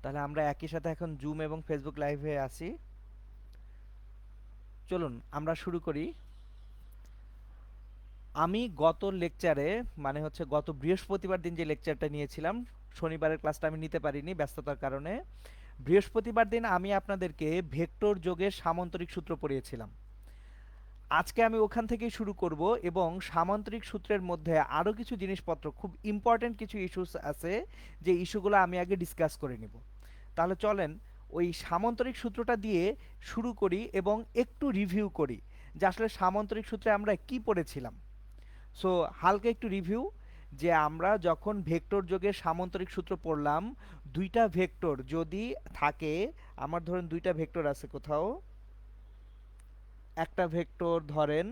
তাহলে আমরা একই সাথে এখন জুম এবং ফেসবুক লাইভে আছি। চলুন আমরা শুরু করি। আমি গত লেকচারে মানে হচ্ছে গত বৃহস্পতিবার দিন যে লেকচারটা নিয়েছিলাম, শনিবারের ক্লাসটা আমি নিতে পারিনি ব্যস্ততার কারণে। বৃহস্পতিবার দিন আমি আপনাদেরকে ভেক্টর যোগের সামান্তরিক সূত্র পড়িয়েছিলাম। আজকে আমি ওখান থেকেই শুরু করব এবং সামান্তরিক সূত্রের মধ্যে আরও কিছু জিনিসপত্র, খুব ইম্পর্টেন্ট কিছু ইস্যুস আছে, যে ইস্যুগুলো আমি আগে ডিসকাস করে নিব। তাহলে চলেন ওই সামান্তরিক সূত্রটা দিয়ে শুরু করি এবং একটু রিভিউ করি যে আসলে সামান্তরিক সূত্রে আমরা কি পড়েছিলাম। সো হালকা একটু রিভিউ, যে আমরা যখন ভেক্টর যোগের সামান্তরিক সূত্র পড়লাম, দুইটা ভেক্টর যদি থাকে, আমার ধরেন দুইটা ভেক্টর আছে কোথাও, একটা ভেক্টর ধরেন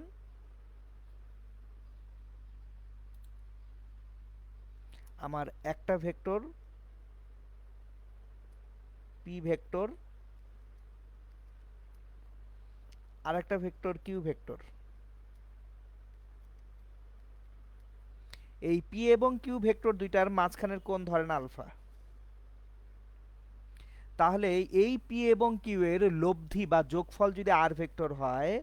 আমার একটা ভেক্টর পি ভেক্টর, আর একটা ভেক্টর কিউ ভেক্টর। এই পি এবং কিউ ভেক্টর দুইটার মাঝখানের কোণ ধরেন আলফা। তাহলে এই পি এবং কিউ এর লব্ধি বা যোগফল যদি আর ভেক্টর হয়,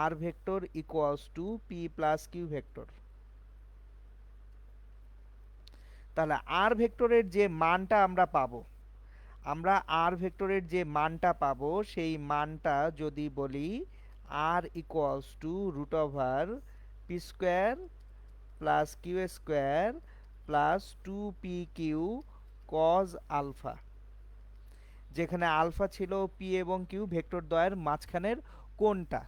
R vector equals to P plus Q vector. তাহলে আর ভেক্টরের যে মানটা আমরা পাবো, আমরা আর ভেক্টরের যে মানটা পাবো সেই মানটা যদি বলি R equals to root over P square plus Q square plus two P Q cos alpha, যেখানে আলফা ছিল পি এবং কিউ ভেক্টর দ্বয়ের মাঝখানের কোণটা।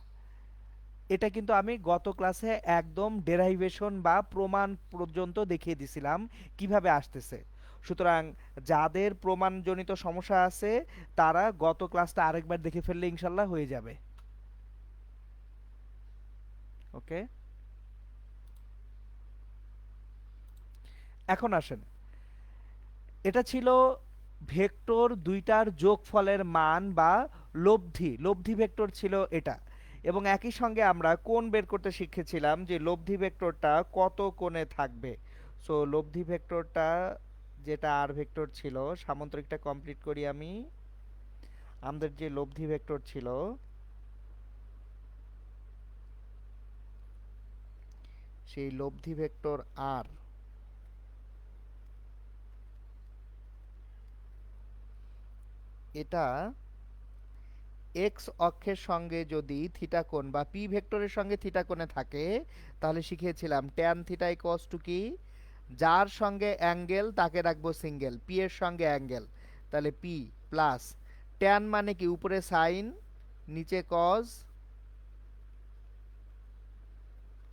এটা কিন্তু আমি গত ক্লাসে একদম ডেরাইভেশন বা প্রমাণ পর্যন্ত দেখিয়ে দিছিলাম কিভাবে আসতেছে। সুতরাং যাদের প্রমাণজনিত সমস্যা আছে তারা গত ক্লাসটা আরেকবার দেখে ফেললে ইনশাল্লাহ হয়ে যাবে। ওকে, এখন আসেন, এটা ছিল ভেক্টর দুইটার যোগফলের মান বা লব্ধি, লব্ধি ভেক্টর ছিল এটা। এবং একই সঙ্গে আমরা কোণ বের করতে শিখেছিলাম যে লব্ধি ভেক্টরটা কত কোণে থাকবে। সো লব্ধি ভেক্টরটা যেটা আর ভেক্টর ছিল, সামান্তরিকটা কমপ্লিট করি আমি। আমাদের যে লব্ধি ভেক্টর ছিল, সেই লব্ধি ভেক্টর আর, এটা এক্স অক্ষের সঙ্গে যদি থিটা কোণ বা পি ভেক্টরের সঙ্গে থিটা কোণে থাকে, তাহলে শিখিয়েছিলাম ট্যান থিটা ইকুয়ালস টু কি, যার সঙ্গে অ্যাঙ্গেল তাকে রাখবো সিঙ্গেল, পি এর সঙ্গে অ্যাঙ্গেল, তাহলে পি প্লাস ট্যান মানে কি উপরে সাইন নিচে কজ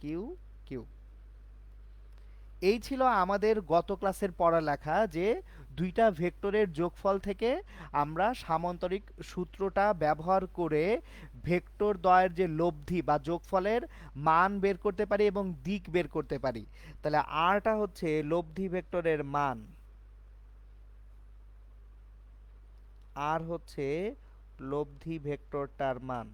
কিউ কিউ। এই ছিল আমাদের গত ক্লাসের পড়ালেখা, যে দুইটা ভেক্টরের যোগফল থেকে আমরা সামান্তরিক সূত্রটা ব্যবহার করে ভেক্টর দ্বয়ের যে লব্ধি বা যোগফলের মান বের করতে পারি এবং দিক বের করতে পারি। তাহলে আরটা হচ্ছে লব্ধি ভেক্টরের মান, আর হচ্ছে লব্ধি ভেক্টরটার মান।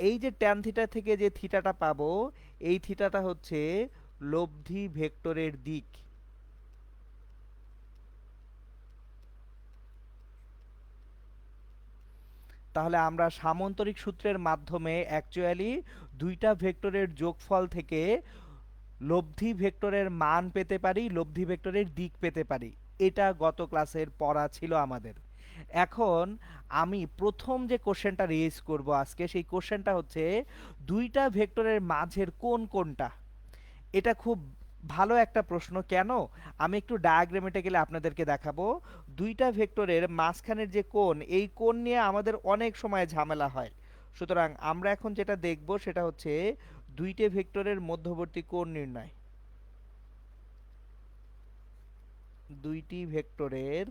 এই যে ট্যান থিটা থেকে যে থিটাটা পাবো, এই থিটাটা হচ্ছে লব্ধি ভেক্টরের দিক। তাহলে আমরা সামান্তরিক সূত্রের মাধ্যমে অ্যাকচুয়ালি দুইটা ভেক্টরের যোগফল থেকে লব্ধি ভেক্টরের মান পেতে পারি, লব্ধি ভেক্টরের দিক পেতে পারি। এটা গত ক্লাসের পড়া ছিল আমাদের। এখন আমি প্রথম যে কোশ্চেনটা রেজ করব আজকে, সেই কোশ্চেনটা হচ্ছে দুইটা ভেক্টরের মাঝের কোণ কোনটা। এটা খুব ভালো একটা প্রশ্ন। কেন? আমি একটু ডায়াগ্রামেটে গেলে আপনাদেরকে দেখাবো। দুইটা ভেক্টরের মাঝখানের যে কোণ, এই কোণ নিয়ে আমাদের অনেক সময় ঝামেলা হয়। সুতরাং আমরা এখন যেটা দেখব সেটা হচ্ছে দুইটা ভেক্টরের মধ্যবর্তী কোণ নির্ণয়। দুইটি ভেক্টরের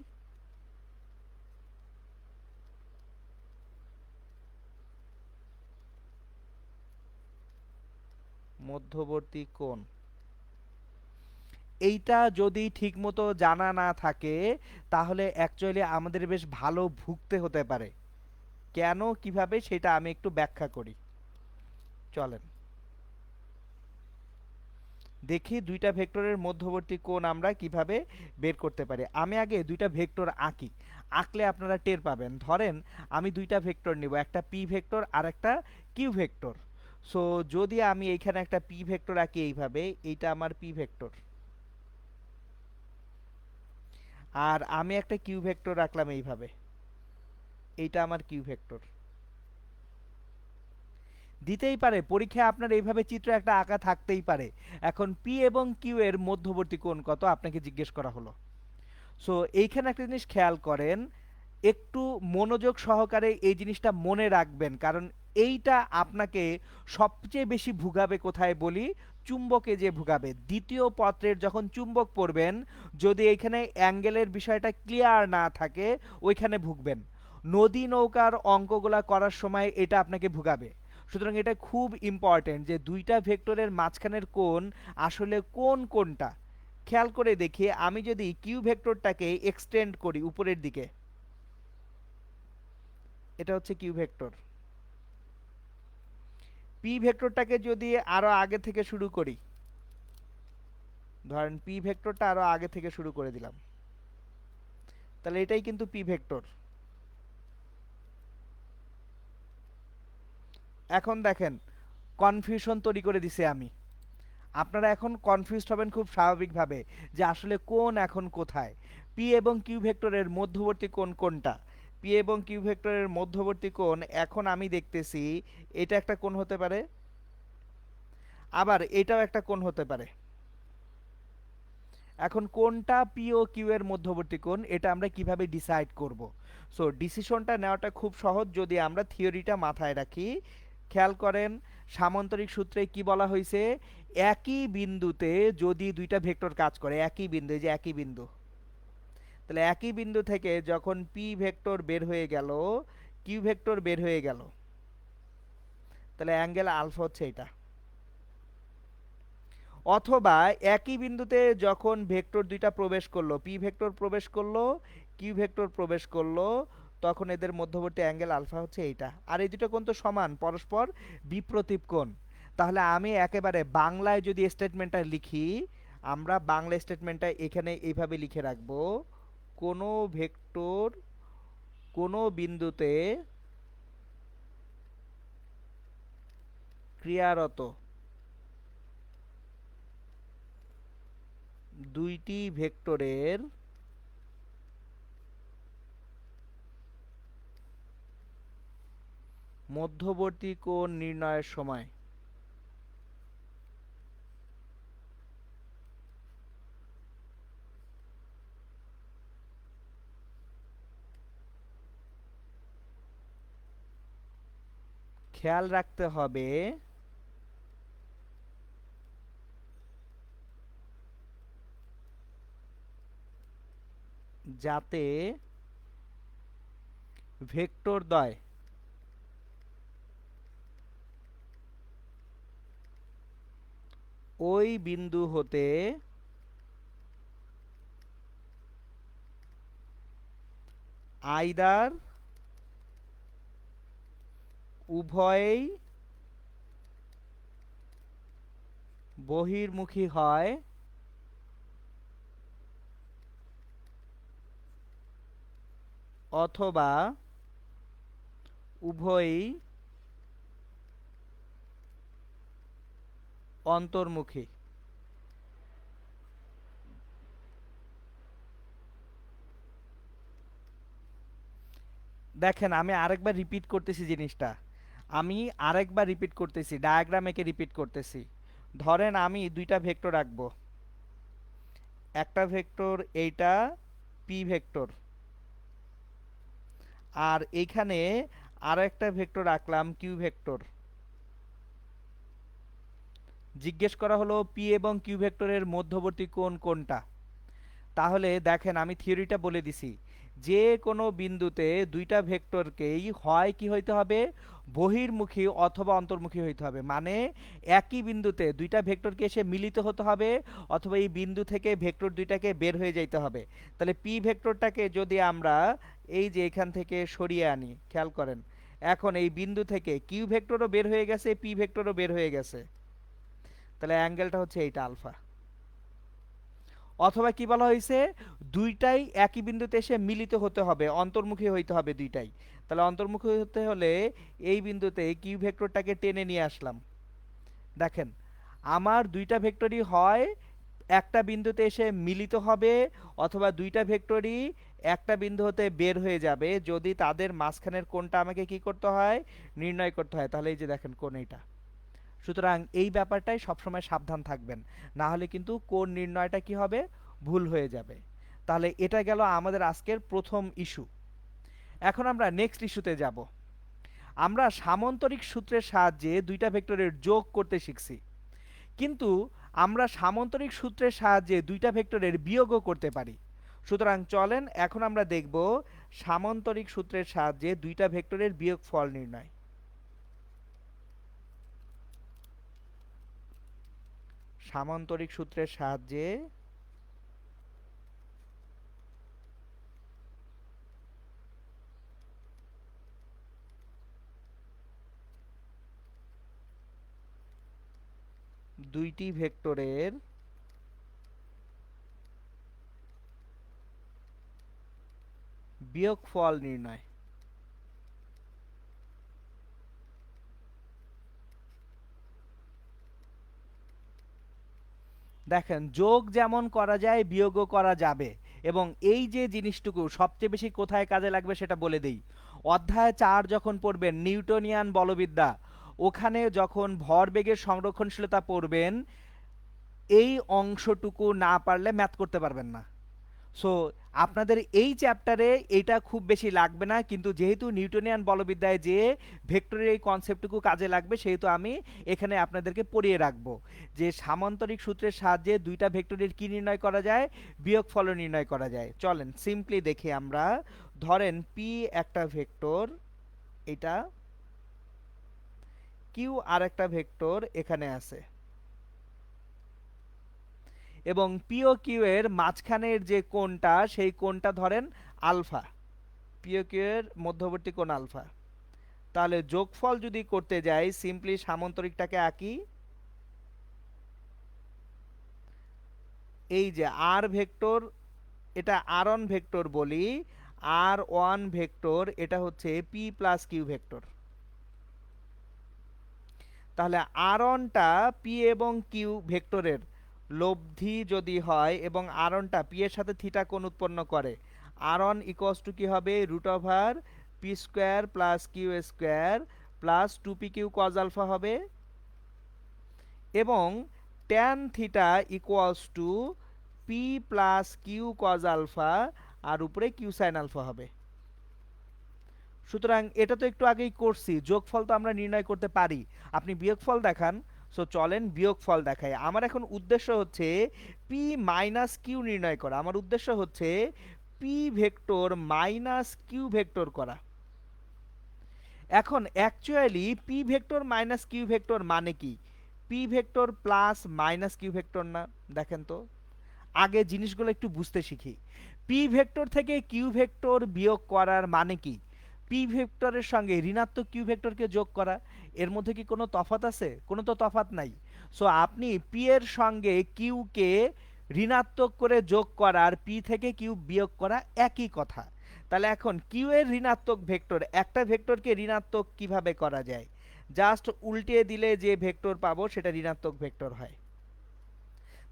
মধ্যবর্তী কোণ, এইটা যদি ঠিকমতো জানা না থাকে তাহলে অ্যাকচুয়ালি আমাদের বেশ ভালো ভুগতে হতে পারে। কেন কিভাবে সেটা আমি একটু ব্যাখ্যা করি, চলেন। দেখি দুইটা ভেক্টরের মধ্যবর্তী কোণ আমরা কিভাবে বের করতে পারি। আমি আগে দুইটা ভেক্টর আঁকি, আঁকলে আপনারা টের পাবেন। ধরেন আমি দুইটা ভেক্টর নিব, একটা পি ভেক্টর আর একটা কিউ ভেক্টর। সো যদি আমি এইখানে একটা পি ভেক্টর আঁকি এইভাবে, এইটা আমার পি ভেক্টর, আর আমি একটা কিউ ভেক্টর রাখলাম এইভাবে, এইটা আমার কিউ ভেক্টর। দিতেই পারে পরীক্ষায় আপনার এইভাবে চিত্র একটা আঁকা থাকতেই পারে। এখন পি এবং কিউ এর মধ্যবর্তী কোণ কত আপনাকে জিজ্ঞেস করা হলো। সো এইখানে একটা জিনিস খেয়াল করেন, একটু মনোযোগ সহকারে এই জিনিসটা মনে রাখবেন, কারণ এইটা আপনাকে সবচেয়ে বেশি ভুগাবে কোথায় বলি, চুম্বকে যে ভুগাবে। দ্বিতীয় পত্রের যখন চুম্বক পড়বেন, যদি এইখানে অ্যাঙ্গেলের বিষয়টা ক্লিয়ার না থাকে, ওইখানে ভুগবেন। নদী নৌকার অঙ্কগুলা করার সময় এটা আপনাকে ভুগাবে। সুতরাং এটা খুব ইম্পর্টেন্ট যে দুইটা ভেক্টরের মাঝখানের কোণ আসলে কোন কোনটা। খেয়াল করে দেখি, আমি যদি কিউ ভেক্টরটাকে এক্সটেন্ড করি উপরের দিকে, এটা হচ্ছে কিউ ভেক্টর। পি ভেক্টরটাকে যদি আরো আগে থেকে শুরু করি, ধরেন পি ভেক্টরটা আরো আগে থেকে শুরু করে দিলাম, তাহলে এটাই কিন্তু পি ভেক্টর। এখন দেখেন কনফিউশন তৈরি করে দিছে আমি। আপনারা এখন কনফিউজড হবেন খুব স্বাভাবিকভাবে যে আসলে কোন এখন কোথায়। পি এবং কিউ ভেক্টরের মধ্যবর্তী কোণ কোনটা? পি এবং কিউ ভেক্টরের মধ্যবর্তী কোণ এখন আমি দেখতেছি এটা একটা কোণ হতে পারে, আবার এটাও একটা কোণ হতে পারে। এখন কোনটা পি ও কিউ এর মধ্যবর্তী কোণ, এটা আমরা কিভাবে ডিসাইড করব? সো ডিসিশনটা নেওয়াটা খুব সহজ যদি আমরা থিওরিটা মাথায় রাখি। খেয়াল করেন সামান্তরিক সূত্রে কি বলা হয়েছে, একই বিন্দুতে যদি দুইটা ভেক্টর কাজ করে, একই বিন্দু, এই যে একই বিন্দু, তাহলে একই বিন্দু থেকে যখন পি ভেক্টর বের হয়ে গেল, কিউ ভেক্টর বের হয়ে গেল, তাহলে অ্যাঙ্গেল আলফা হচ্ছে এটা। অথবা একই বিন্দুতে যখন ভেক্টর দুইটা প্রবেশ করলো, পি ভেক্টর প্রবেশ করলো, কিউ ভেক্টর প্রবেশ করলো, তখন এদের মধ্যবর্তী অ্যাঙ্গেল আলফা হচ্ছে এইটা। আর এই দুটো কোণ তো সমান, পরস্পর বিপ্রতীপ কোণ। তাহলে আমি একেবারে বাংলায় যদি স্টেটমেন্টটা লিখি, আমরা বাংলা স্টেটমেন্টটা এখানে এইভাবে লিখে রাখবো, কোনো ভেক্টর কোনো বিন্দুতে ক্রিয়ারত দুইটি ভেক্টরের মধ্যবর্তী কোণ নির্ণয়ের সময় খেয়াল রাখতে হবে যাতে ভেক্টরদ্বয় ওই বিন্দু হতে আইদার উভয়েই বহির্মুখী হয় অথবা উভয়ই অন্তর্মুখী। দেখেন আমি আরেকবার রিপিট করতেছি জিনিসটা, আমি আরেকবার রিপিট করতেছি, ডায়াগ্রাম এঁকে রিপিট করতেছি। ধরেন আমি দুইটা ভেক্টর রাখবো, একটা ভেক্টর এইটা পি ভেক্টর, আর এইখানে আরো একটা ভেক্টর রাখলাম কিউ ভেক্টর। জিজ্ঞেস করা হলো পি এবং কিউ ভেক্টরের মধ্যবর্তী কোণ কোনটা। তাহলে দেখেন আমি থিওরিটা বলে দিছি, যে কোনো বিন্দুতে দুইটা ভেক্টরকেই হয় কি হইতে হবে, বহির্মুখী অথবা অন্তর্মুখী হইতে হবে। মানে একই বিন্দুতে দুইটা ভেক্টরকে এসে মিলিত হতে হবে, অথবা এই বিন্দু থেকে ভেক্টর দুইটাকে বের হয়ে যাইতে হবে। তাহলে পি ভেক্টরটাকে যদি আমরা এই যে এখান থেকে সরিয়ে আনি, খেয়াল করেন এখন এই বিন্দু থেকে কিউ ভেক্টরও বের হয়ে গেছে, পি ভেক্টরও বের হয়ে গেছে। তাহলে অ্যাঙ্গেলটা হচ্ছে এইটা আলফা। অথবা কি বলা হয়েছে, দুইটাই একই বিন্দুতে এসে মিলিত হতে হবে, অন্তর্মুখী হইতে হবে দুইটাই। তাহলে অন্তর্মুখী হতে হলে এই বিন্দুতে কিউ ভেক্টরটাকে টেনে নিয়ে আসলাম। দেখেন আমার দুইটা ভেক্টরই হয় একটা বিন্দুতে এসে মিলিত হবে, অথবা দুইটা ভেক্টরই একটা বিন্দু হতে বের হয়ে যাবে যদি তাদের মাঝখানের কোণটা আমাকে কি করতে হয়, নির্ণয় করতে হয়। তাহলে এই যে দেখেন কোণ এইটা। সুতরাং এই ব্যাপারটাই সবসময় সাবধান থাকবেন, না হলে কিন্তু কোণ নির্ণয়টা কি হবে, ভুল হয়ে যাবে। তাহলে এটা গেল আমাদের আজকের প্রথম ইস্যু। এখন আমরা নেক্সট ইস্যুতে যাব। আমরা সামান্তরিক সূত্রের সাহায্যে দুইটা ভেক্টরের যোগ করতে শিখছি, কিন্তু আমরা সামান্তরিক সূত্রের সাহায্যে দুইটা ভেক্টরের বিয়োগও করতে পারি। সুতরাং চলেন এখন আমরা দেখব সামান্তরিক সূত্রের সাহায্যে দুইটা ভেক্টরের বিয়োগফল নির্ণয়। সামান্তরিক সূত্রের সাহায্যে দুইটি ভেক্টরের বিয়োগফল নির্ণয়। দেখেন যোগ যেমন করা যায় বিয়োগও করা যাবে, এবং এই যে জিনিসটুকু সবচেয়ে বেশি কোথায় কাজে লাগবে সেটা বলে দেই। অধ্যায় 4 যখন পড়বেন নিউটনিয়ান বলবিদ্যা, ওখানে যখন ভরবেগের সংরক্ষণশীলতা পড়বেন, এই অংশটুকু না পারলে ম্যাথ করতে পারবেন না। সো আপনাদের এই চ্যাপ্টারে এটা খুব বেশি লাগবে না, কিন্তু যেহেতু নিউটনিয়ান বলবিদ্যায় যে ভেক্টরের এই কনসেপ্টটুকু কাজে লাগবে, সেহেতু আমি এখানে আপনাদেরকে পড়িয়ে রাখবো যে সামান্তরিক সূত্রের সাহায্যে দুইটা ভেক্টরের কি নির্ণয় করা যায়, বিয়োগফল নির্ণয় করা যায়। চলেন সিম্পলি দেখি আমরা। ধরেন পি একটা ভেক্টর, এটা কিউ আর একটা ভেক্টর এখানে আছে, এবং পি ও কিউ এর মাঝখানের যে কোণটা সেই কোণটা ধরেন আলফা, পি ও কিউ এর মধ্যবর্তী কোণ আলফা। তাহলে যোগফল যদি করতে যাই সিম্পলি সামান্তরিকটাকে আঁকি। এই যে আর ভেক্টর, এটা আর ওয়ান ভেক্টর বলি, আর ওয়ান ভেক্টর এটা হচ্ছে পি প্লাস কিউ ভেক্টর। তাহলে আর ওয়ানটা পি এবং কিউ ভেক্টরের লব্ধি যদি হয় এবং আর ওয়ানটা পি এর সাথে থিটা কোণ উৎপন্ন করে, আর ওয়ান ইকুয়ালস টু কি হবে, root over P square plus Q square plus two P Q cos alpha হবে, এবং tan theta equals to P plus Q cos alpha, আর উপরে কিউ সাইন আলফা হবে। সুতরাং এটা তো একটু আগেই করছি, যোগফল তো আমরা নির্ণয় করতে পারি। আপনি বিয়োগফল দেখান। সো চলেন বিয়োগফল দেখাই। আমার এখন উদ্দেশ্য হচ্ছে পি মাইনাস কিউ নির্ণয় করা, আমার উদ্দেশ্য হচ্ছে p vector minus q vector করা। এখন actually p vector minus q vector মানে কি, p vector plus minus q vector না? দেখেন তো, আগে জিনিসগুলো একটু বুঝতে শিখি। পি ভেক্টর থেকে কিউ ভেক্টর বিয়োগ করার মানে কি, পি ভেক্টরের সঙ্গে ঋণাত্মক কিউ ভেক্টরকে যোগ করা। এর মধ্যে কি কোনো তফাৎ আছে? কোনো তো তফাৎ নাই। সো আপনি পি এর সঙ্গে কিউ কে ঋণাত্মক করে যোগ করার, পি থেকে কিউ বিয়োগ করা একই কথা। তাহলে এখন কিউ এর ঋণাত্মক ভেক্টর, একটা ভেক্টরকে ঋণাত্মক কিভাবে করা যায়, জাস্ট উল্টিয়ে দিলে যে ভেক্টর পাবো সেটা ঋণাত্মক ভেক্টর হয়।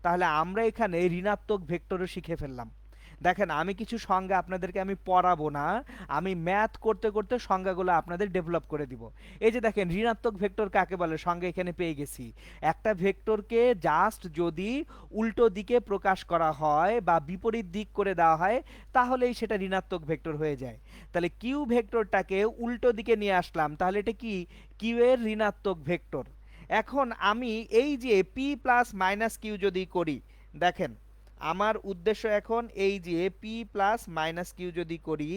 তাহলে আমরা এখানে ঋণাত্মক ভেক্টরও শিখে ফেললাম। দেখেন আমি কিছু সংজ্ঞা আপনাদেরকে আমি পড়াবো না, আমি ম্যাথ করতে করতে সংজ্ঞাগুলো আপনাদের ডেভেলপ করে দিব। এই যে দেখেন ঋণাত্মক ভেক্টর কাকে বলে সংজ্ঞা এখানে পেয়ে গেছি। একটা ভেক্টরকে জাস্ট যদি উল্টো দিকে প্রকাশ করা হয় বা বিপরীত দিক করে দেওয়া হয়, তাহলেই সেটা ঋণাত্মক ভেক্টর হয়ে যায়। তাহলে কিউ ভেক্টরটাকে উল্টো দিকে নিয়ে আসলাম, তাহলে এটা কি, কিউ এর ঋণাত্মক ভেক্টর। এখন আমি এই যে পি প্লাস মাইনাস কিউ যদি করি, দেখেন আমার উদ্দেশ্য এখন এই যে পি প্লাস মাইনাস কিউ যদি করি,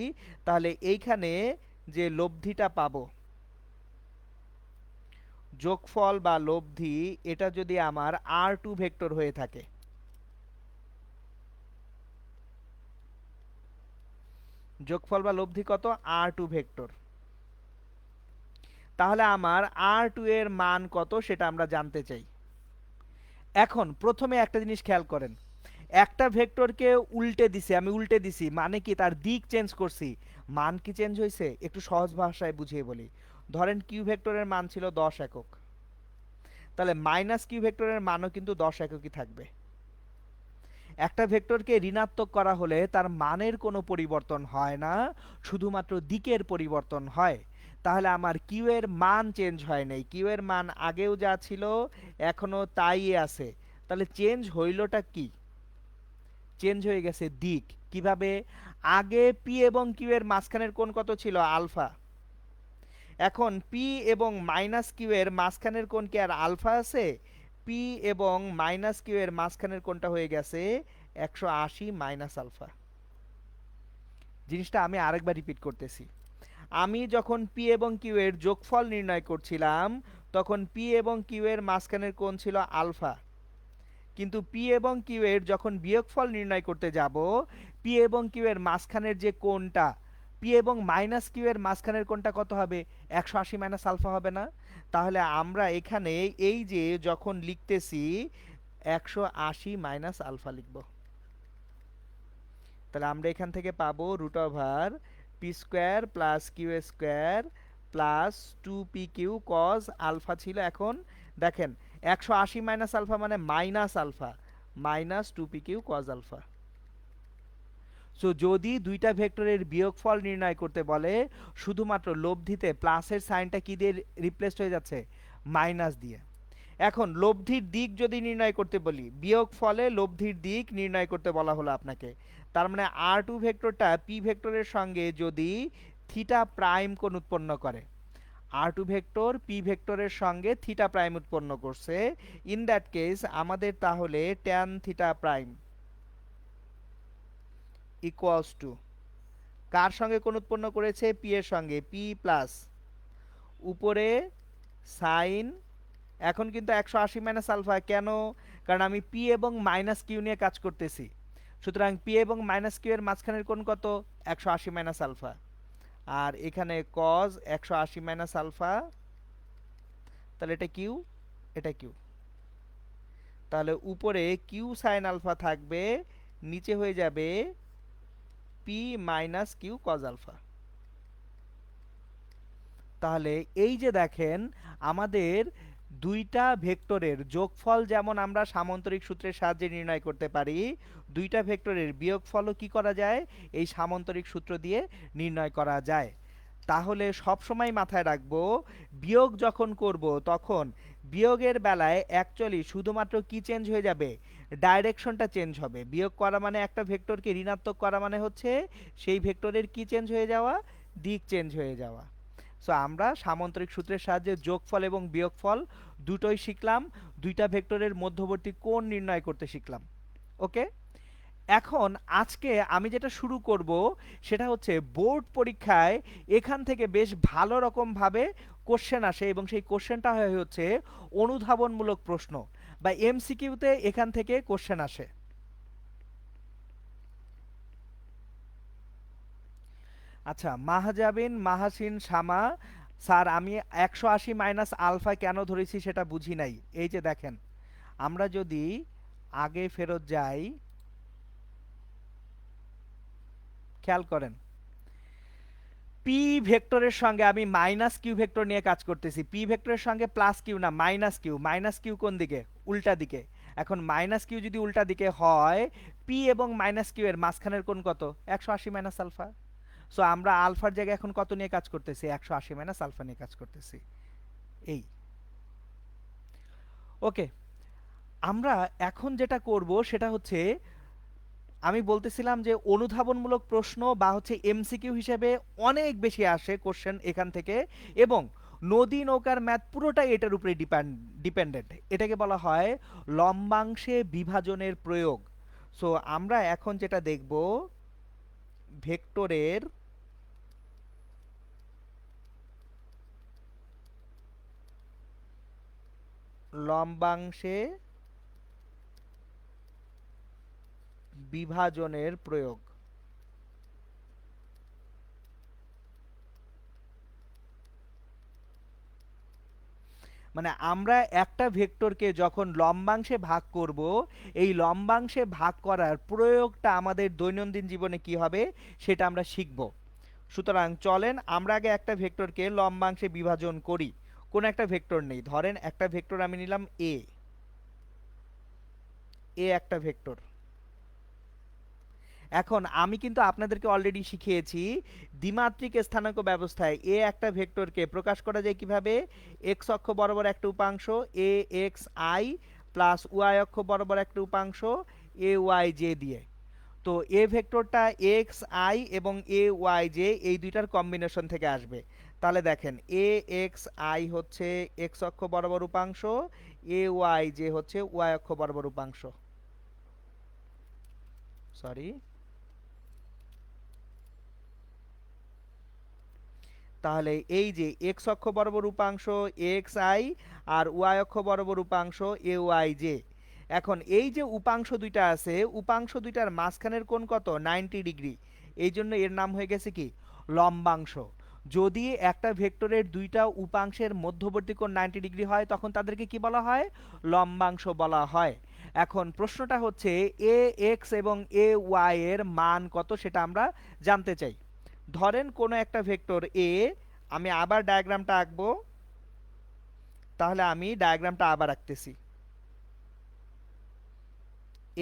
তাহলে এইখানে যে লব্ধিটা পাবো, যোগফল বা লব্ধি, এটা যদি আমার আর টু ভেক্টর হয়ে থাকে, যোগফল বা লব্ধি কত, আর টু ভেক্টর, তাহলে আমার আর টু এর মান কত সেটা আমরা জানতে চাই। এখন প্রথমে একটা জিনিস খেয়াল করেন, একটা ভেক্টরকে উল্টে দিছি, আমি উল্টে দিছি মানে কি তার দিক চেঞ্জ করছি, মান কি চেঞ্জ হয়েছে? একটু সহজ ভাষায় বুঝিয়ে বলি। ধরেন কিউ ভেক্টরের মান ছিল 10 একক, তাহলে মাইনাস কিউ ভেক্টরের মানও কিন্তু 10 এককই থাকবে। একটা ভেক্টরকে ঋণাত্মক করা হলে তার মানের কোনো পরিবর্তন হয় না, শুধুমাত্র দিকের পরিবর্তন হয়। তাহলে আমার কিউ এর মান চেঞ্জ হয় নাই, কিউ এর মান আগেও যা ছিল এখনো তাই আছে। তাহলে চেঞ্জ হইলটা কি? চেঞ্জ হয়ে গেছে দিক। কিভাবে? আগে পি এবং কিউ এর মাঝখানের কোণ কত ছিল? আলফা। এখন পি এবং মাইনাস কিউ এর মাঝখানের কোণ কি আর আলফা আছে? পি এবং মাইনাস কিউ এর মাঝখানের কোণটা হয়ে গেছে 180 মাইনাস আলফা। জিনিসটা আমি আরেকবার রিপিট করতেছি। আমি যখন পি এবং কিউ এর যোগফল নির্ণয় করছিলাম, তখন পি এবং কিউ এর মাঝখানের কোণ ছিল আলফা। কিন্তু পি এবং কিউ এর যখন বিয়োগফল নির্ণয় করতে যাব, পি এবং কিউ এর মাঝখানের যে কোণটা, পি এবং মাইনাস কিউ এর মাঝখানের কোণটা কত হবে? 180 মাইনাস আলফা হবে না? তাহলে আমরা এখানে এই যে যখন লিখতেছি 180 মাইনাস আলফা লিখব। তাহলে আমরা এখান থেকে পাবো root over P square plus Q square plus 2pq cos alpha ছিল। এখন দেখেন 180 মাইনাস আলফা মানে minus alpha, minus 2pq cos alpha. So যদি দুইটা ভেক্টরের বিয়োগফল নির্ণয় করতে বলে, শুধুমাত্র লব্ধিতে প্লাসের সাইনটা কি দিয়ে রিপ্লেসড হয়ে যাচ্ছে? মাইনাস দিয়ে। এখন লব্ধির দিক যদি নির্ণয় করতে বলি, বিয়োগ ফলে লব্ধির দিক নির্ণয় করতে বলা হলো আপনাকে, তার মানে আর টু ভেক্টরটা পি ভেক্টরের সঙ্গে যদি থিটা প্রাইম কোণ উৎপন্ন করে, আর টু ভেক্টর পি ভেক্টরের সঙ্গে থিটা প্রাইম উৎপন্ন করছে, ইন দ্যাট কেস আমাদের তাহলে tan theta prime equals to কার সঙ্গে কোণ উৎপন্ন করেছে? পি এর সঙ্গে, পি প্লাস উপরে সাইন। এখন কিন্তু 180 মাইনাস আলফা কেন? কারণ আমি পি এবং মাইনাস কিউ নিয়ে কাজ করতেছি, সুতরাং পি এবং মাইনাস কিউ এর মাঝখানের কোণ কত? 180 মাইনাস আলফা। আর এখানে কজ 180 মাইনাস আলফা, তাহলে এটা কিউ, এটা কিউ। তাহলে উপরে কিউ সাইন আলফা থাকবে, নিচে হয়ে যাবে p minus q cos alpha. তাহলে এই যে দেখেন, আমাদের দুইটা ভেক্টরের যোগফল যেমন আমরা সামান্তরিক সূত্রের সাহায্যে নির্ণয় করতে পারি, দুইটা ভেক্টরের বিয়োগফলও কি করা যায়? এই সামান্তরিক সূত্র দিয়ে নির্ণয় করা যায়। তাহলে সব সময় মাথায় রাখবো, বিয়োগ যখন করব তখন বিয়োগের বেলায় অ্যাকচুয়ালি শুধুমাত্র কি চেঞ্জ হয়ে যাবে? ডাইরেকশনটা চেঞ্জ হবে। বিয়োগ করা মানে একটা ভেক্টরকে ঋণাত্মক করা মানে হচ্ছে সেই ভেক্টরের কি চেঞ্জ হয়ে যাওয়া? দিক চেঞ্জ হয়ে যাওয়া। সো আমরা সামান্তরিক সূত্রের সাহায্যে যোগফল এবং বিয়োগফল দুটোই শিখলাম, দুইটা ভেক্টরের মধ্যবর্তী কোণ নির্ণয় করতে শিখলাম। ওকে, এখন আজকে আমি যেটা শুরু করব সেটা হচ্ছে বোর্ড পরীক্ষায় এখান থেকে বেশ ভালো রকম ভাবে কোশ্চেন আসে, এবং সেই কোশ্চেনটা হচ্ছে অনুধাবনমূলক প্রশ্ন বা এমসিকিউতে এখান থেকে কোশ্চেন আসে। আচ্ছা, মাহাজাবিন মাহাসিন শামা, স্যার আমি 180 মাইনাস আলফা কেন ধরেছি সেটা বুঝি নাই। এই যে দেখেন, আমরা যদি আগে ফেরত যাই, খেয়াল করেন, পি ভেক্টরের সঙ্গে আমি মাইনাস কিউ ভেক্টর নিয়ে কাজ করতেছি, পি ভেক্টরের সঙ্গে প্লাস কিউ না মাইনাস কিউ। মাইনাস কিউ কোন দিকে? উল্টা দিকে। এখন মাইনাস কিউ যদি উল্টা দিকে হয়, পি এবং মাইনাস কিউ এর মাঝখানের কোণ কত? 180 মাইনাস আলফা। সো আমরা আলফার জায়গায় এখন কত নিয়ে কাজ করতেছি? 180 মাইনাস আলফা নিয়ে কাজ করতেছি। এই ওকে, আমরা এখন যেটা করব সেটা হচ্ছে, আমি বলতেছিলাম যে অনুধাবনমূলক প্রশ্ন বা হচ্ছে এমসিকিউ হিসেবে অনেক বেশি আসে কোশ্চেন এখান থেকে, এবং নদী নৌকার ম্যাথ পুরোটাই এটার উপরে ডিপেন্ডেন্ট। এটাকে বলা হয় লম্বাংশে বিভাজনের প্রয়োগ। সো আমরা এখন যেটা দেখব, ভেক্টরের লম্বাংশে বিভাজনের প্রয়োগ। মানে আমরা একটা ভেক্টরকে যখন লম্বাংশে ভাগ করব, এই লম্বাংশে ভাগ করার প্রয়োগটা আমাদের দৈনন্দিন জীবনে কি হবে সেটা আমরা শিখব। সুতরাং চলেন আমরা আগে একটা ভেক্টরকে লম্বাংশে বিভাজন করি। কোন একটা ভেক্টর নেই, ধরেন একটা ভেক্টর আমি নিলাম এ, এ একটা ভেক্টর। এখন আমি কিন্তু আপনাদেরকে অলরেডি শিখিয়েছি দ্বিমাত্রিক স্থানাঙ্ক ব্যবস্থায় এ একটা ভেক্টরকে প্রকাশ করা যায় কিভাবে। এক্স অক্ষ বরাবর একটা উপাংশ এ এক্স আই প্লাস ওয়াই অক্ষ বরাবর একটা উপাংশ এ ওয়াই জে দিয়ে। তো এ ভেক্টরটা এক্স আই এবং এ ওয়াই জে এই দুইটার কম্বিনেশন থেকে আসবে। তাহলে দেখেন এ এক্স আই হচ্ছে এক্স অক্ষ বরাবর উপাংশ, এ ওয়াই জে হচ্ছে ওয়াই অক্ষ বরাবর উপাংশ। সরি, তাহলে এই যে এক্স অক্ষ বরাবর উপাংশ এক্স আই আর ওয়াই অক্ষ বরাবর উপাংশ এ ওয়াই জে। এখন এই যে উপাংশ দুইটা আছে, উপাংশ দুইটার মাঝখানের কোণ কত, 90 ডিগ্রি। এই জন্য এর নাম হয়ে গেছে কি, লম্বাংশ। যদি একটা ভেক্টরের দুইটা উপাংশের মধ্যবর্তী কোণ 90 ডিগ্রি হয় তখন তাদেরকে কি বলা হয়, লম্বাংশ বলা হয়। এখন প্রশ্নটা হচ্ছে এ এক্স এবং এ ওয়াই এর মান কত সেটা আমরা জানতে চাই। ধরেন কোনো একটা ভেক্টর এ, আমি আবার ডায়াগ্রামটা আঁকবো। তাহলে আমি ডায়াগ্রামটা আবার আঁকতেছি।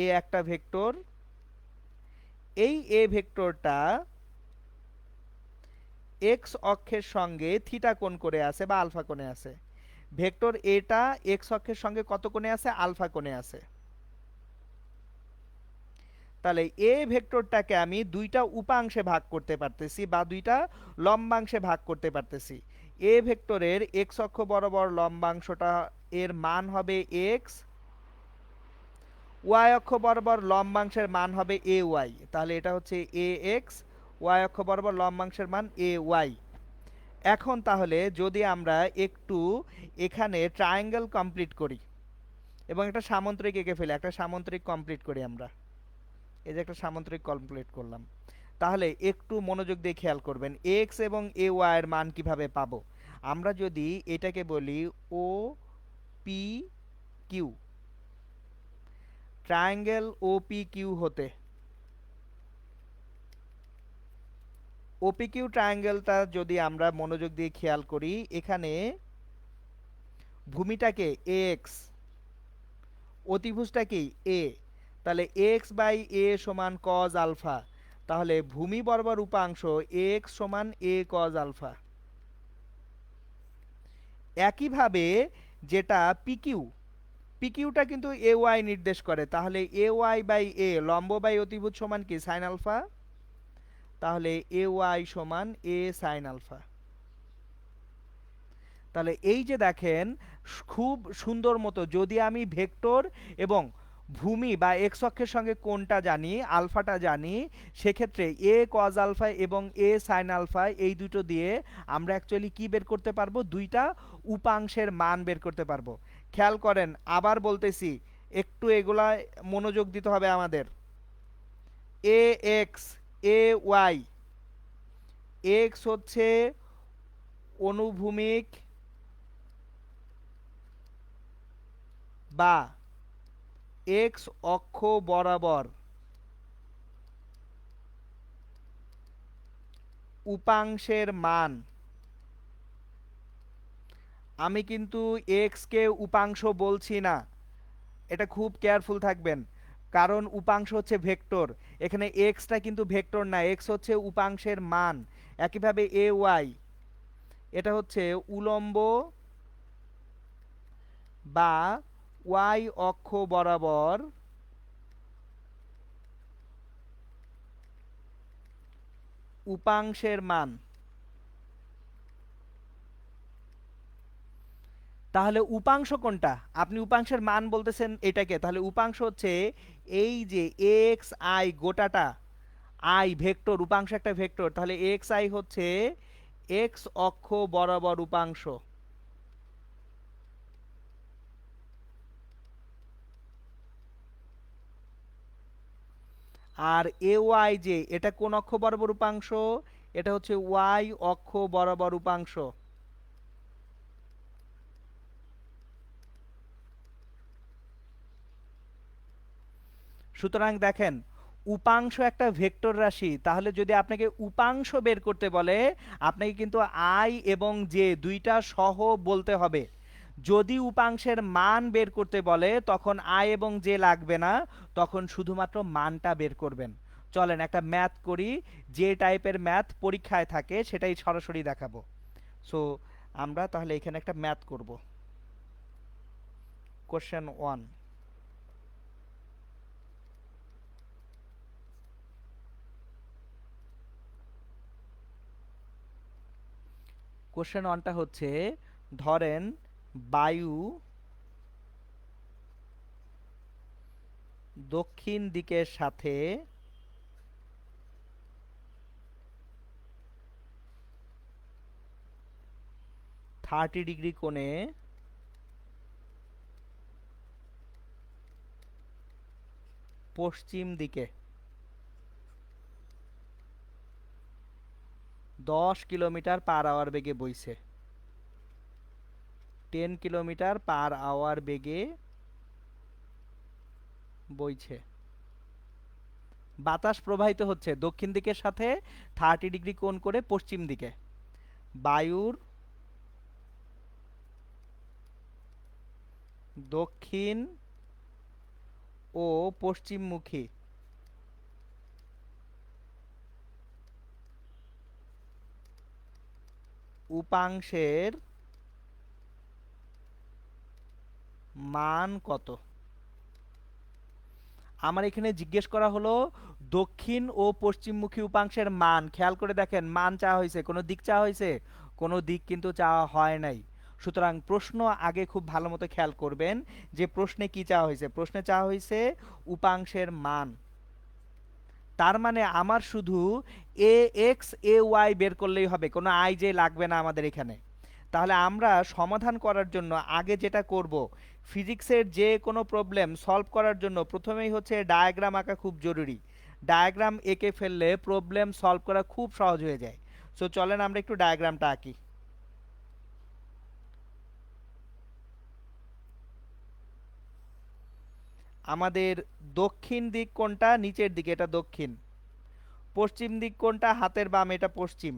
এ একটা ভেক্টর, এই এ ভেক্টরটা এক্স অক্ষের সঙ্গে থিটা কোণ করে আছে বা আলফা কোণে আছে। ভেক্টর এটা এক্স অক্ষের সঙ্গে কত কোণে আছে, আলফা কোণে আছে। তাহলে এ ভেক্টরটাকে আমি দুইটা উপাংশে ভাগ করতে পারতেছি বা দুইটা লম্বাংশে ভাগ করতে পারতেছি। এ ভেক্টরের এক্স অক্ষ বরাবর লম্বাংশটা এর মান হবে এক্স, ওয়াই অক্ষ বরাবর লম্বাংশের মান হবে এ ওয়াই। তাহলে এটা হচ্ছে এ এক্স, ওয়াই অক্ষ বরাবর লম্বাংশের মান এ ওয়াই। এখন তাহলে যদি আমরা একটু এখানে ট্রায়াঙ্গেল কমপ্লিট করি এবং একটা সামান্তরিক এঁকে ফেলি, একটা সামান্তরিক কমপ্লিট করি আমরা। এই যে একটা সামান্তরিক কমপ্লিট করলাম। তাহলে একটু মনোযোগ দিয়ে খেয়াল করবেন এক্স এবং এ ওয়াই এর মান কিভাবে পাবো। আমরা যদি এটাকে বলি O P Q, triangle O P Q হতে, ওপি কিউ ট্রায়াঙ্গেলটা যদি আমরা মনোযোগ দিয়ে খেয়াল করি, এখানে ভূমিটাকে এক্স, অতিভুজটা কি এ, তাহলে এক্স বাই এ সমান কজ আলফা। তাহলে ভূমি বরাবর উপাংশ এক্স সমান এ কজ আলফা। একইভাবে যেটা পিকিউ, পিকিউটা কিন্তু এ ওয়াই নির্দেশ করে। তাহলে এ ওয়াই বাই এ লম্ব বাই অতিভুজ সমান কি সাইন আলফা। তাহলে এ ওয়াই সমান এ সাইন আলফা। তাহলে এই যে দেখেন খুব সুন্দর মতো যদি আমি ভেক্টর এবং ভূমি বা এক্স অক্ষের সঙ্গে কোনটা জানি, আলফাটা জানি, সেক্ষেত্রে এ কজ আলফা এবং এ সাইন আলফা এই দুটো দিয়ে আমরা অ্যাকচুয়ালি কি বের করতে পারবো, দুইটা উপাংশের মান বের করতে পারবো। খেয়াল করেন আবার বলতেছি, একটু এগুলা মনোযোগ দিতে হবে আমাদের। এ এক্স, এ ওয়াই, এক্স হচ্ছে অনুভূমিক বা এক্স অক্ষ বরাবর উপাংশের মান। আমি কিন্তু এক্স কে উপাংশ বলছি না, এটা খুব কেয়ারফুল থাকবেন, কারণ উপাংশ হচ্ছে ভেক্টর। এখানে এক্সটা কিন্তু ভেক্টর না, এক্স হচ্ছে উপাংশের মান। একইভাবে এ ওয়াই, এটা হচ্ছে উলম্ব বা ওয়াই অক্ষ বরাবর উপাংশের মান। তাহলে উপাংশ কোনটা, আপনি উপাংশের মান বলতেছেন এটাকে, তাহলে উপাংশ হচ্ছে এই যে এক্স আই গোটাটা, আই ভেক্টর, উপাংশ একটা ভেক্টর, তাহলে এক্স আই হচ্ছে এক্স অক্ষ বরাবর উপাংশ। আর এ ওয়াই যে এটা কোন অক্ষ বরাবর উপাংশ, এটা হচ্ছে ওয়াই অক্ষ বরাবর উপাংশ। সুতরাং দেখেন, উপাংশ একটা ভেক্টর রাশি, তাহলে যদি আপনাকে উপাংশ বের করতে বলে আপনাকে কিন্তু আই এবং জে দুইটা সহ বলতে হবে। যদি উপাংশের মান বের করতে বলে তখন আই এবং জে লাগবে না, তখন শুধুমাত্র মানটা বের করবেন। চলেন একটা ম্যাথ করি, যে টাইপের ম্যাথ পরীক্ষায় থাকে সেটাই সরাসরি দেখাবো। সো আমরা তাহলে এখানে একটা ম্যাথ করব। কোশ্চেন 1। কোশ্চেন 1টা হচ্ছে, ধরেন বায়ু দক্ষিণ দিকের সাথে 30 ডিগ্রি কোণে পশ্চিম দিকে 10 কিলোমিটার পার আওয়ার বেগে বইছে। 10 কিলোমিটার পার আওয়ার বেগে বইছে। বাতাস প্রবাহিত হচ্ছে দক্ষিণ দিকের সাথে 30 ডিগ্রি কোণ করে পশ্চিম দিকে। বায়ুর দক্ষিণ ও পশ্চিমমুখী উপাংশের মান কত? আমার এখানে জিজ্ঞেস করা হলো দক্ষিণ ও পশ্চিমমুখী উপাংশের মান। খেয়াল করে দেখেন, মান চাওয়া হয়েছে, কোনো দিক চাওয়া হয়েছে? কোনো দিক কিন্তু চাওয়া হয় নাই। সুতরাং প্রশ্ন আগে খুব ভালো মতো খেয়াল করবেন যে প্রশ্নে কি চাওয়া হয়েছে। প্রশ্নে চাওয়া হয়েছে উপাংশের মান। তার মানে আমার শুধু এ এক্স এ ওয়াই বের করলেই হবে, কোনো আই জে লাগবে না আমাদের এখানে। তাহলে আমরা সমাধান করার জন্য আগে যেটা করব, ফিজিক্সের যে কোনো প্রবলেম সলভ করার জন্য প্রথমেই হচ্ছে ডায়াগ্রাম আঁকা খুব জরুরি। ডায়াগ্রাম এঁকে ফেললে প্রবলেম সলভ করা খুব সহজ হয়ে যায়। সো চলেন আমরা একটু ডায়াগ্রামটা আঁকি। আমাদের দক্ষিণ দিক কোনটা? নিচের দিকে, এটা দক্ষিণ। পশ্চিম দিক কোনটা? হাতের বাম, এটা পশ্চিম।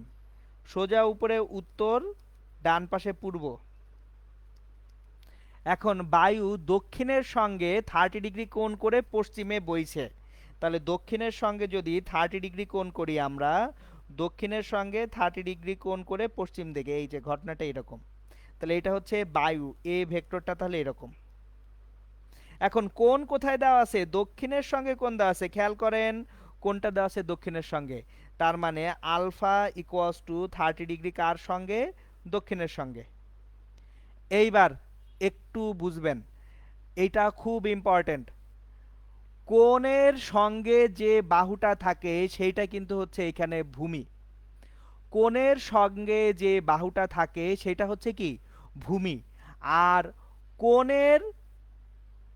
সোজা উপরে উত্তর, ডান পাশে পূর্ব। এখন বায়ু দক্ষিণের সঙ্গে 30 ডিগ্রি কোণ করে পশ্চিমে বইছে। তাহলে দক্ষিণের সঙ্গে যদি 30 ডিগ্রি কোণ করি আমরা, দক্ষিণের সঙ্গে 30 ডিগ্রি কোণ করে পশ্চিম দিকে, এই যে ঘটনাটা এরকম। তাহলে এটা হচ্ছে বায়ু, এ ভেক্টরটা তাহলে এরকম। এখন কোণ কোথায় দেওয়া আছে? দক্ষিণের সঙ্গে কোণ দেওয়া আছে, খেয়াল করেন কোণটা দেওয়া আছে দক্ষিণের সঙ্গে। তার মানে আলফা ইকুয়ালস টু 30 ডিগ্রি কার সঙ্গে? দক্ষিণের সঙ্গে। এইবার একটু বুঝবেন, এইটা খুব ইম্পর্টেন্ট। কোণের সঙ্গে যে বাহুটা থাকে সেইটা কিন্তু হচ্ছে এখানে ভূমি। কোণের সঙ্গে যে বাহুটা থাকে সেটা হচ্ছে কি? ভূমি। আর কোণের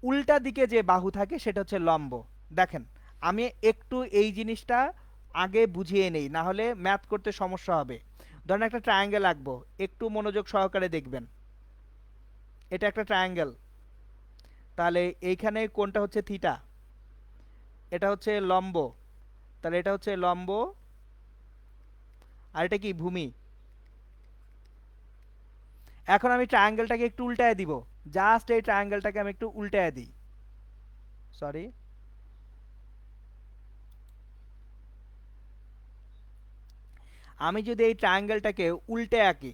উল্টা দিকে যে বাহু থাকে সেটা হচ্ছে লম্ব। দেখেন, আমি একটু এই জিনিসটা আগে বুঝিয়ে নেই, না হলে ম্যাথ করতে সমস্যা হবে। ধরেন একটা ট্রায়াঙ্গেল আঁকবো, একটু মনোযোগ সহকারে দেখবেন। এটা একটা ট্রায়াঙ্গেল, তাহলে এইখানে কোনটা হচ্ছে থিটা, এটা হচ্ছে লম্ব, তাহলে এটা হচ্ছে লম্ব, আর এটা কি? ভূমি। এখন আমি ট্রায়াঙ্গেলটাকে একটু উল্টায় দিব, জাস্ট এই ট্রায়াঙ্গেলটাকে আমি একটু উল্টায় দিই। সরি, আমি যদি এই ট্রায়াঙ্গেলটাকে উল্টে আঁকি,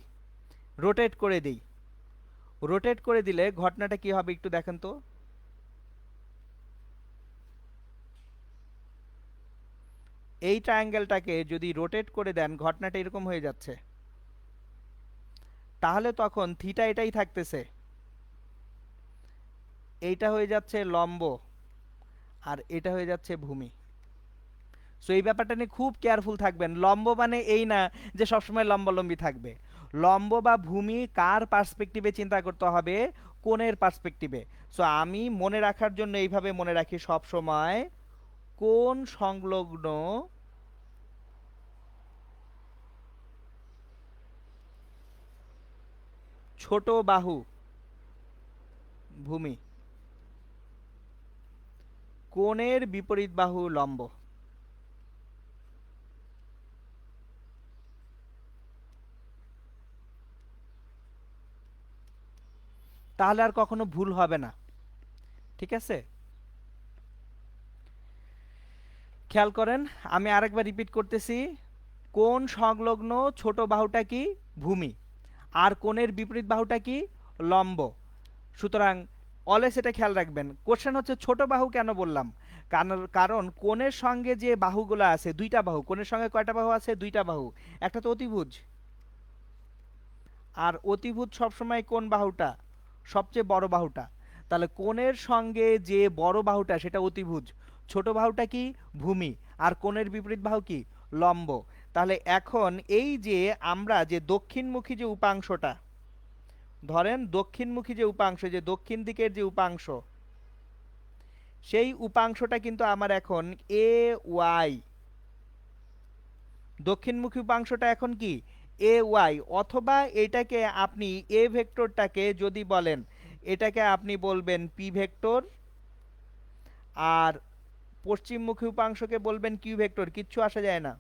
রোটেট করে দিই, রোটেট করে দিলে ঘটনাটা কি হবে একটু দেখেন তো। এই ট্রায়াঙ্গেলটাকে যদি রোটেট করে দেন, ঘটনাটা এরকম হয়ে যাচ্ছে। তাহলে তখন থিটা এটাই থাকতেছে, এইটা হয়ে যাচ্ছে লম্ব, আর এটা হয়ে যাচ্ছে ভূমি। সো এই ব্যাপারটা নিয়ে খুব কেয়ারফুল থাকবেন। লম্ব মানে এই না যে সবসময় লম্বালম্বি থাকবে। লম্ব বা ভূমি কার পার্সপেক্টিভে চিন্তা করতে হবে? কোণের পার্সপেক্টিভে। সো আমি মনে রাখার জন্য এইভাবে মনে রাখি সব সময়, কোণ সংলগ্ন ছোট বাহু ভূমি। কোণের বিপরীত বাহু লম্ব। তাহলে আর কখনো ভুল হবে না। ঠিক আছে, খেয়াল করেন, আমি আরেকবার রিপিট করতেছি। কোণ সংলগ্ন ছোট বাহুটা কি? ভূমি। আর কোণের বিপরীত বাহুটা কি? লম্ব। সুতরাং অলওয়েজ এটা খেয়াল রাখবেন। কোশ্চেন হচ্ছে ছোট বাহু কেন বললাম? কারণ কোণের সঙ্গে যে বাহুগুলো আছে, দুইটা বাহু। কোণের সঙ্গে কয়টা বাহু আছে? দুইটা বাহু। একটা তো অতিভুজ, আর অতিভুজ সবসময় কোন বাহুটা? সবচেয়ে বড় বাহুটা। তাহলে কোণের সঙ্গে যে বড় বাহুটা সেটা অতিভুজ, ছোট বাহুটা কি? ভূমি। আর কোণের বিপরীত বাহু কি? লম্ব। তাহলে এখন এই যে আমরা যে দক্ষিণমুখী যে উপাংশটা, ধরেন দক্ষিণমুখী যে উপাংশ, যে দক্ষিণ দিকের যে উপাংশ, সেই উপাংশটা কিন্তু আমার এখন এ ওয়াই। দক্ষিণমুখী উপাংশটা এখন কি? A Y. অথবা এটাকে আপনি এ ভেক্টরটাকে যদি বলেন, এটাকে আপনি বলবেন পি ভেক্টর, আর পশ্চিমমুখী উপাংশকে বলবেন কিউ ভেক্টর। কিচ্ছু আসা যায় না।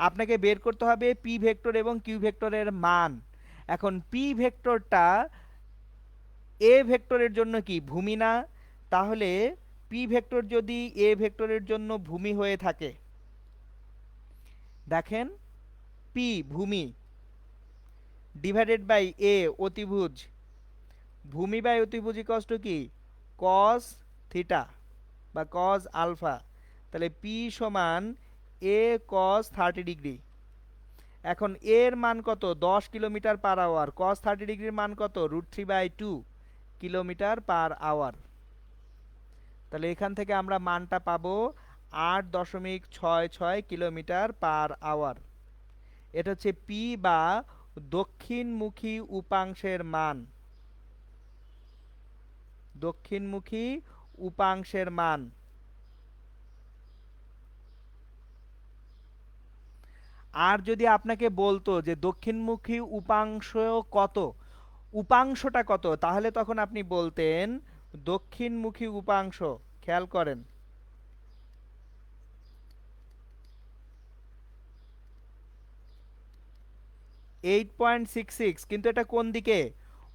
আপনাকে বের করতে হবে পি ভেক্টর এবং কিউ ভেক্টরের মান। এখন পি ভেক্টরটা এ ভেক্টরের জন্য কি? ভূমি না? তাহলে পি ভেক্টর যদি এ ভেক্টরের জন্য ভূমি হয়ে থাকে, দেখেন, পি ভূমি ডিভাইডেড বাই এ অতিভুজ, ভূমি বাই অতিভুজ ইকুয়ালস টু কি? কস থিটা বা কস আলফা। তাহলে পি সমান এ কস 30 ডিগ্রি। এখন এর মান কত? 10 কিলোমিটার পার আওয়ার। কস 30 ডিগ্রির মান কত? √3/2 কিলোমিটার পার আওয়ার। তাহলে এখান থেকে আমরা মানটা পাবো 8.66 কিলোমিটার পার আওয়ার। এটা হচ্ছে পি বা দক্ষিণমুখী উপাংশের মান। দক্ষিণমুখী উপাংশের মান। আর যদি আপনাকে বলতো যে দক্ষিণমুখী উপাংশ কত, উপাংশটা কত, তাহলে তখন আপনি বলতেন দক্ষিণমুখী উপাংশ। খেয়াল করেন, 8.66। কিন্তু এটা কোন দিকে?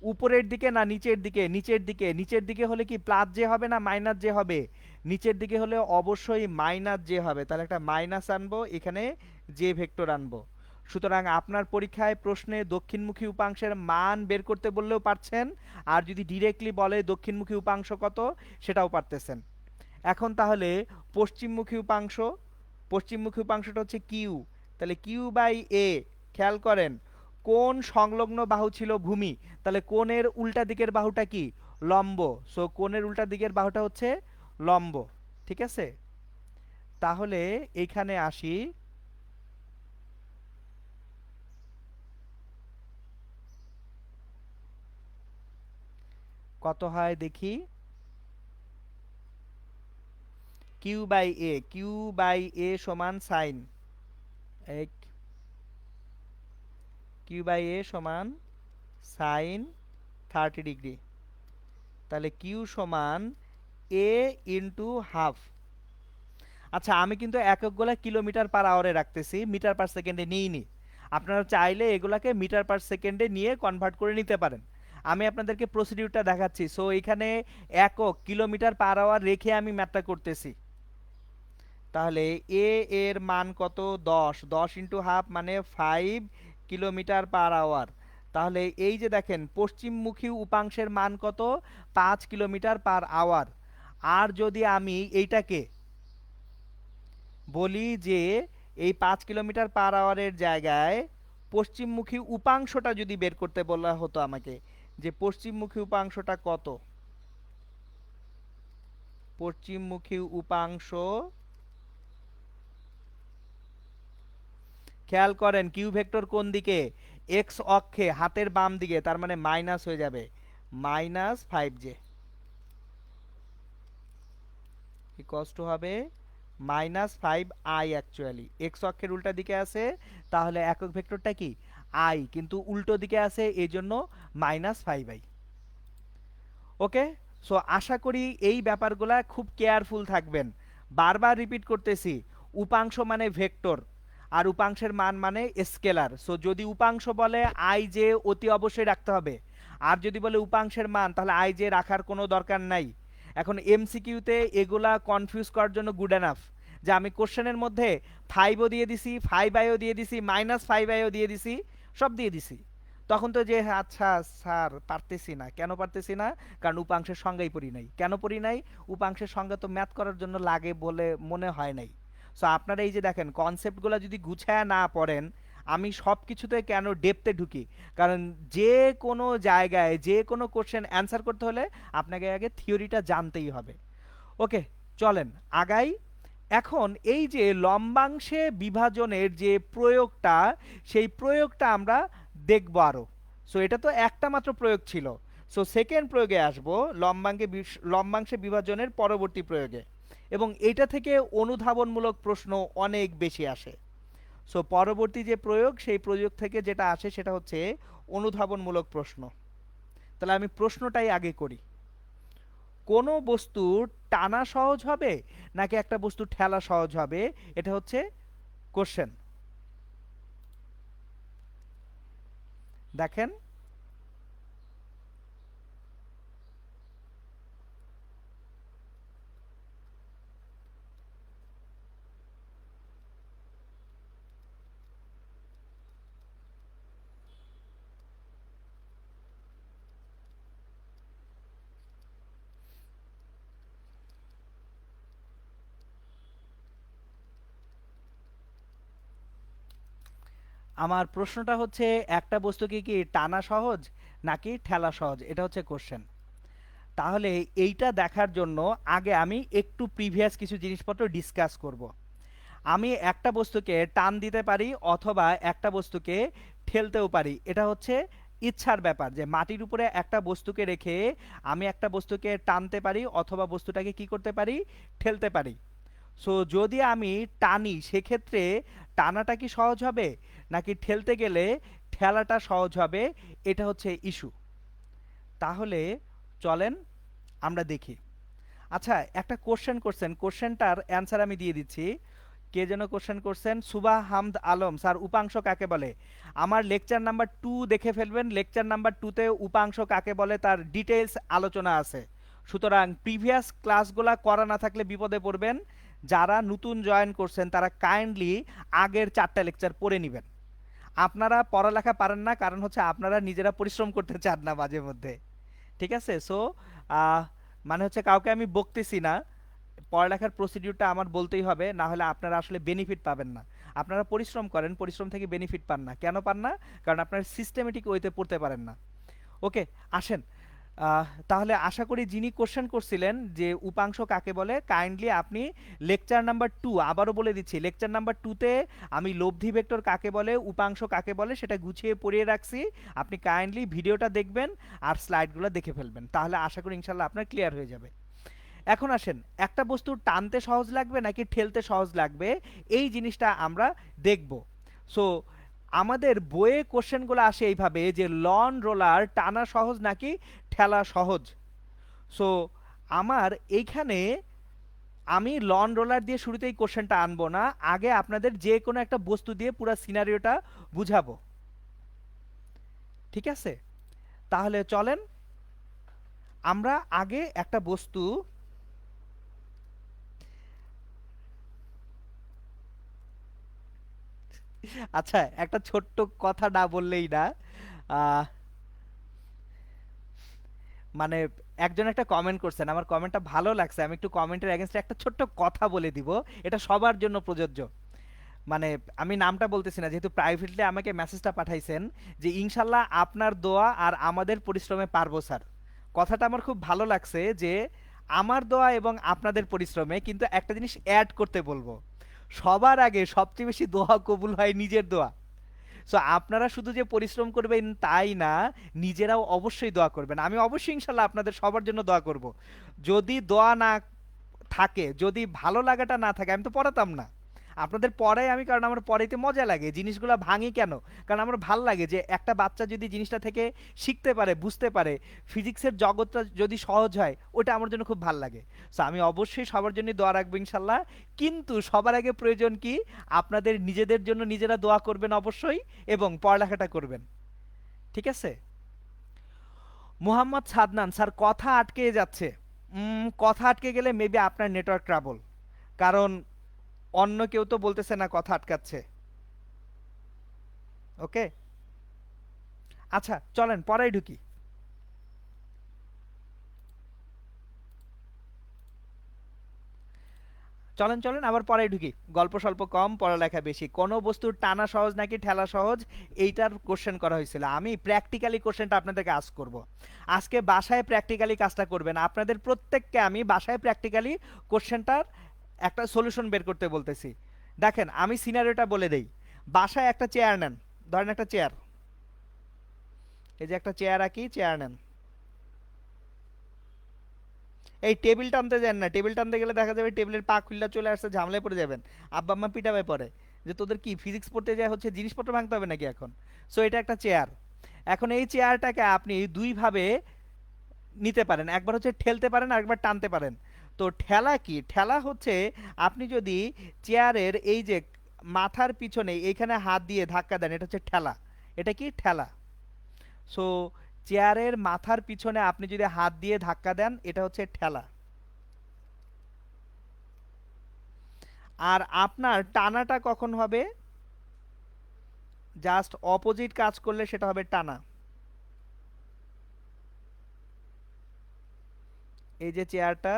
উপরের দিকে না নিচের দিকে? নিচের দিকে। নিচের দিকে হলে কি প্লাস জে হবে না মাইনাস জে হবে? নিচের দিকে হলে অবশ্যই মাইনাস জে হবে। তাহলে একটা মাইনাস আনবো, এখানে জে ভেক্টর আনবো। সুতরাং আপনার পরীক্ষায় প্রশ্নে দক্ষিণমুখী উপাংশের মান বের করতে বললেও পারছেন, আর যদি ডিরেক্টলি বলে দক্ষিণমুখী উপাংশ কত, সেটাও পারতেছেন। এখন তাহলে পশ্চিমমুখী উপাংশ, পশ্চিমমুখী উপাংশটা হচ্ছে কিউ। তাহলে কিউ বাই এ। খেয়াল করেন, কোণ সংলগ্ন বাহু ছিল ভূমি, তাহলে কোণের উল্টা দিকের বাহুটা কি? লম্ব। সো কোণের উল্টা দিকের বাহুটা হচ্ছে লম্ব। ঠিক আছে, তাহলে এইখানে আসি। কত হয় দেখি। Q by A, Q by A সমান সাইন, কিউ বাই এ সমান সাইন 30 ডিগ্রি। তাহলে কিউ সমান এ ইন্টু হাফ। আচ্ছা, আমি কিন্তু এককগুলা কিলোমিটার পার আওয়ারে রাখতেছি, মিটার পার সেকেন্ডে নিইনি। আপনারা চাইলে এগুলাকে মিটার পার সেকেন্ডে নিয়ে কনভার্ট করে নিতে পারেন। আমি আপনাদেরকে প্রসিডিউরটা দেখাচ্ছি। সো এখানে একক কিলোমিটার পার আওয়ার রেখে আমি ম্যাথটা করতেছি। তাহলে এ এর মান কত? 10। 10 ইন্টু হাফ মানে 5 কিলোমিটার পার আওয়ার। তাহলে এই যে দেখেন, পশ্চিমমুখী উপাংশের মান কত? 5 কিলোমিটার পার আওয়ার। আর যদি আমি এইটাকে বলি যে এই 5 কিলোমিটার পার আওয়ারের জায়গায় পশ্চিমমুখী উপাংশটা যদি বের করতে বলা হতো আমাকে, যে পশ্চিমমুখী উপাংশটা কত, পশ্চিমমুখী উপাংশ। খেয়াল করেন, কিউ ভেক্টর কোন দিকে? এক্স অক্ষে, হাতের বাম দিকে, তার মানে মাইনাস হয়ে যাবে, -5j ইকুয়ালস টু হবে -5i। অ্যাকচুয়ালি এক্স অক্ষের উল্টা দিকে আছে, তাহলে একক ভেক্টরটা কি? আই, কিন্তু উল্টো দিকে আছে, এই জন্য -5i। ওকে, সো আশা করি এই ব্যাপারগুলা খুব কেয়ারফুল থাকবেন। বারবার রিপিট করতেছি, উপাংশ মানে ভেক্টর, আর উপাংশের মান মানে স্কেলার। সো যদি উপাংশ বলে আই জে অতি অবশ্যই রাখতে হবে, আর যদি বলে উপাংশের মান তাহলে আই জে রাখার কোনো দরকার নাই। এখন এমসিকিউতে এগুলা কনফিউজ করার জন্য গুড এনাফ যে আমি কোশ্চেনের মধ্যে 5ও দিয়ে দিছি, 5i-ও দিয়ে দিছি, -5i-ও দিয়ে দিছি, সব দিয়ে দিছি। তখন তো যে আচ্ছা স্যার পারতেছি না, কেন পারতেছি না? কারণ উপাংশের সংজ্ঞাই পড়ি নাই। কেন পড়ি নাই? উপাংশের সংজ্ঞা তো ম্যাথ করার জন্য লাগে বলে মনে হয় নাই। সো আপনারা এই যে দেখেন কনসেপ্টগুলো যদি গুছায়া না পড়েন, আমি সব কিছুতে কেন ডেপথে ঢুকি, কারণ যে কোনো জায়গায় যে কোনো কোশ্চেন অ্যান্সার করতে হলে আপনাকে আগে থিওরিটা জানতেই হবে। ওকে, চলেন আগাই। এখন এই যে লম্বাংশে বিভাজনের যে প্রয়োগটা, সেই প্রয়োগটা আমরা দেখব আরো। সো এটা তো একটা মাত্র প্রয়োগ ছিল। সো সেকেন্ড প্রয়োগে আসব, লম্বাংশে বিভাজনের পরবর্তী প্রয়োগে, এবং এটা থেকে অনুধাবনমূলক প্রশ্ন অনেক বেশি আসে। সো পরবর্তী যে প্রয়োগ, সেই প্রয়োগ থেকে যেটা আসে সেটা হচ্ছে অনুধাবনমূলক প্রশ্ন। তাহলে আমি প্রশ্নটাই আগে করি। কোনো বস্তু টানা সহজ হবে নাকি একটা বস্তু ঠেলা সহজ হবে, এটা হচ্ছে কোশ্চেন। দেখেন, আমার প্রশ্নটা হচ্ছে একটা বস্তুকে কি টানা সহজ নাকি ঠেলা সহজ, এটা হচ্ছে কোশ্চেন। তাহলে এইটা দেখার জন্য আগে আমি একটু প্রিভিয়াস কিছু জিনিসপত্র ডিসকাস করব। আমি একটা বস্তুকে টান দিতে পারি অথবা একটা বস্তুকে ঠেলতেও পারি। এটা হচ্ছে ইচ্ছার ব্যাপার, যে মাটির উপরে একটা বস্তুকে রেখে আমি একটা বস্তুকে টানতে পারি অথবা বস্তুটাকে কি করতে পারি, ঠেলতে পারি। সো যদি আমি টানি সেক্ষেত্রে টানাটা কি সহজ হবে নাকি ঠেলতে গেলে ঠেলাটা সহজ হবে, এটা হচ্ছে ইস্যু। তাহলে চলেন আমরা দেখি। আচ্ছা, একটা কোশ্চেন করছেন, কোশ্চেনটার অ্যান্সার আমি দিয়ে দিচ্ছি। কে যেন কোশ্চেন করছেন? সুবাহ হামদ আলম স্যার, উপাংশ কাকে বলে? আমার লেকচার নাম্বার 2 দেখে ফেলবেন। লেকচার নাম্বার 2তে উপাংশ কাকে বলে তার ডিটেইলস আলোচনা আছে। সুতরাং প্রিভিয়াস ক্লাসগুলা করা না থাকলে বিপদে পড়বেন। যারা নতুন জয়েন করছেন তারা কাইন্ডলি আগের 4টা লেকচার পড়ে নেবেন। আপনারা পড়ালেখা পারেন না কারণ হচ্ছে আপনারা নিজেরা পরিশ্রম করতে চান না মাঝে মধ্যে। ঠিক আছে? সো মানে হচ্ছে কাউকে আমি বকতেছি না, পড়ালেখার প্রসিডিউরটা আমার বলতেই হবে, না হলে আপনারা আসলে বেনিফিট পাবেন না। আপনারা পরিশ্রম করেন, পরিশ্রম থেকে বেনিফিট পান না। কেন পান না? কারণ আপনারা সিস্টেমেটিক ওয়েতে পড়তে পারেন না। ওকে, আসেন। তাহলে আশা করি যিনি কোশ্চেন করছিলেন যে উপাংশ কাকে বলে, কাইন্ডলি আপনি লেকচার নাম্বার 2, আবারও বলে দিচ্ছি, লেকচার নাম্বার 2তে আমি লব্ধি ভেক্টর কাকে বলে, উপাংশ কাকে বলে সেটা গুছিয়ে পড়িয়ে রাখছি। আপনি কাইন্ডলি ভিডিওটা দেখবেন আর স্লাইডগুলো দেখে ফেলবেন, তাহলে আশা করি ইনশাল্লাহ আপনার ক্লিয়ার হয়ে যাবে। এখন আসেন, একটা বস্তু টানতে সহজ লাগবে নাকি ঠেলতে সহজ লাগবে, এই জিনিসটা আমরা দেখব। সো আমাদের বইয়ে কোশ্চেনগুলো আসে এইভাবে যে লন রোলার টানা সহজ নাকি ঠেলা সহজ। সো আমার এইখানে আমি লন রোলার দিয়ে শুরুতেই কোশ্চেনটা আনবো না, আগে আপনাদের যে কোনো একটা বস্তু দিয়ে পুরো সিনারিওটা বুঝাবো। ঠিক আছে? তাহলে চলেন আমরা আগে একটা বস্তু, আচ্ছা একটা ছোট্ট কথা না বললেই না। আহ, মানে একজন একটা কমেন্ট করছেন, আমার কমেন্টটা ভালো লাগছে, আমি একটু কমেন্টের এগেনস্টে একটা ছোট্ট কথা বলে দিব। এটা সবার জন্য প্রযোজ্য। মানে আমি নামটা বলতেছি না, যেহেতু প্রাইভেটলি আমাকে মেসেজটা পাঠাইছেন যে ইনশাল্লাহ আপনার দোয়া আর আমাদের পরিশ্রমে পারবো স্যার। কথাটা আমার খুব ভালো লাগছে যে আমার দোয়া এবং আপনাদের পরিশ্রমে, কিন্তু একটা জিনিস অ্যাড করতে বলবো, সবার আগে সবচেয়ে বেশি দোয়া কবুল হয় নিজের দোয়া। সো আপনারা শুধু যে পরিশ্রম করবেন তাই না, নিজেরাও অবশ্যই দোয়া করবেন। আমি অবশ্যই ইনশাল্লাহ আপনাদের সবার জন্য দোয়া করব। যদি দোয়া না থাকে, যদি ভালো লাগাটা না থাকে, আমি তো পড়াতাম না। আপনাদের পড়াই আমি, কারণ আমার পড়াইতে মজা লাগে, জিনিসগুলো ভাঙি কেন, কারণ আমার ভাল লাগে যে একটা বাচ্চা যদি জিনিসটা থেকে শিখতে পারে, বুঝতে পারে, ফিজিক্সের জগৎটা যদি সহজ হয়, ওটা আমার জন্য খুব ভাল লাগে। সো আমি অবশ্যই সবার জন্য দোয়া রাখবো ইনশাল্লাহ। কিন্তু সবার আগে প্রয়োজন কি, আপনাদের নিজেদের জন্য নিজেরা দোয়া করবেন অবশ্যই, এবং পড়ালেখাটা করবেন। ঠিক আছে? মুহাম্মদ সাদনান স্যার, কথা আটকে যাচ্ছে। কথা আটকে গেলে মেবি আপনার নেটওয়ার্ক ট্রাবল, কারণ অন্য কেউ তো বলতেছে না কথা আটকাচ্ছে। ওকে, আচ্ছা চলেন পড়াই ঢুকি। চলেন চলেন আবার পড়াই ঢুকি। গল্প স্বল্প কম, পড়ালেখা বেশি। কোন বস্তুর টানা সহজ নাকি ঠেলা সহজ, এইটার কোশ্চেন করা হয়েছিল। আমি প্র্যাকটিক্যালি কোশ্চেনটা আপনাদেরকে আস্ক করব। আজকে বাসায় প্র্যাকটিক্যালি কাজটা করবেন। আপনাদের প্রত্যেককে আমি বাসায় প্র্যাকটিক্যালি কোশ্চেনটার একটা সলিউশন বের করতে বলতেছি। দেখেন আমি সিনারিওটা বলে দেই। বাসায় একটা চেয়ার নেন, ধরেন একটা চেয়ার, এই যে একটা চেয়ার আঁকি, চেয়ার নেন। এই টেবিল টানতে যান না, টেবিল টানতে গেলে দেখা যাবে টেবিলের পা খুললা চলে আসছে, ঝামেলায় পড়ে যাবেন। আব্বা আম্মা পিটাবে পড়ে, যে তোদের কি ফিজিক্স পড়তে যায় হচ্ছে জিনিসপত্র ভাঙতে হবে নাকি এখন। সো এটা একটা চেয়ার। এখন এই চেয়ারটাকে আপনি দুই ভাবে নিতে পারেন, একবার হচ্ছে ঠেলতে পারেন আর একবার টানতে পারেন। তো ঠেলা কি, ঠেলা হচ্ছে আপনি যদি চেয়ারের এই যে মাথার পিছনে এইখানে হাত দিয়ে ধাক্কা দেন, এটা হচ্ছে ঠেলা। এটা কি ঠেলা। সো চেয়ারের মাথার পিছনে আপনি যদি হাত দিয়ে ধাক্কা দেন, এটা হচ্ছে ঠেলা। আর আপনার টানাটা কখন হবে, জাস্ট অপোজিট কাজ করলে সেটা হবে টানা। এই যে চেয়ারটা,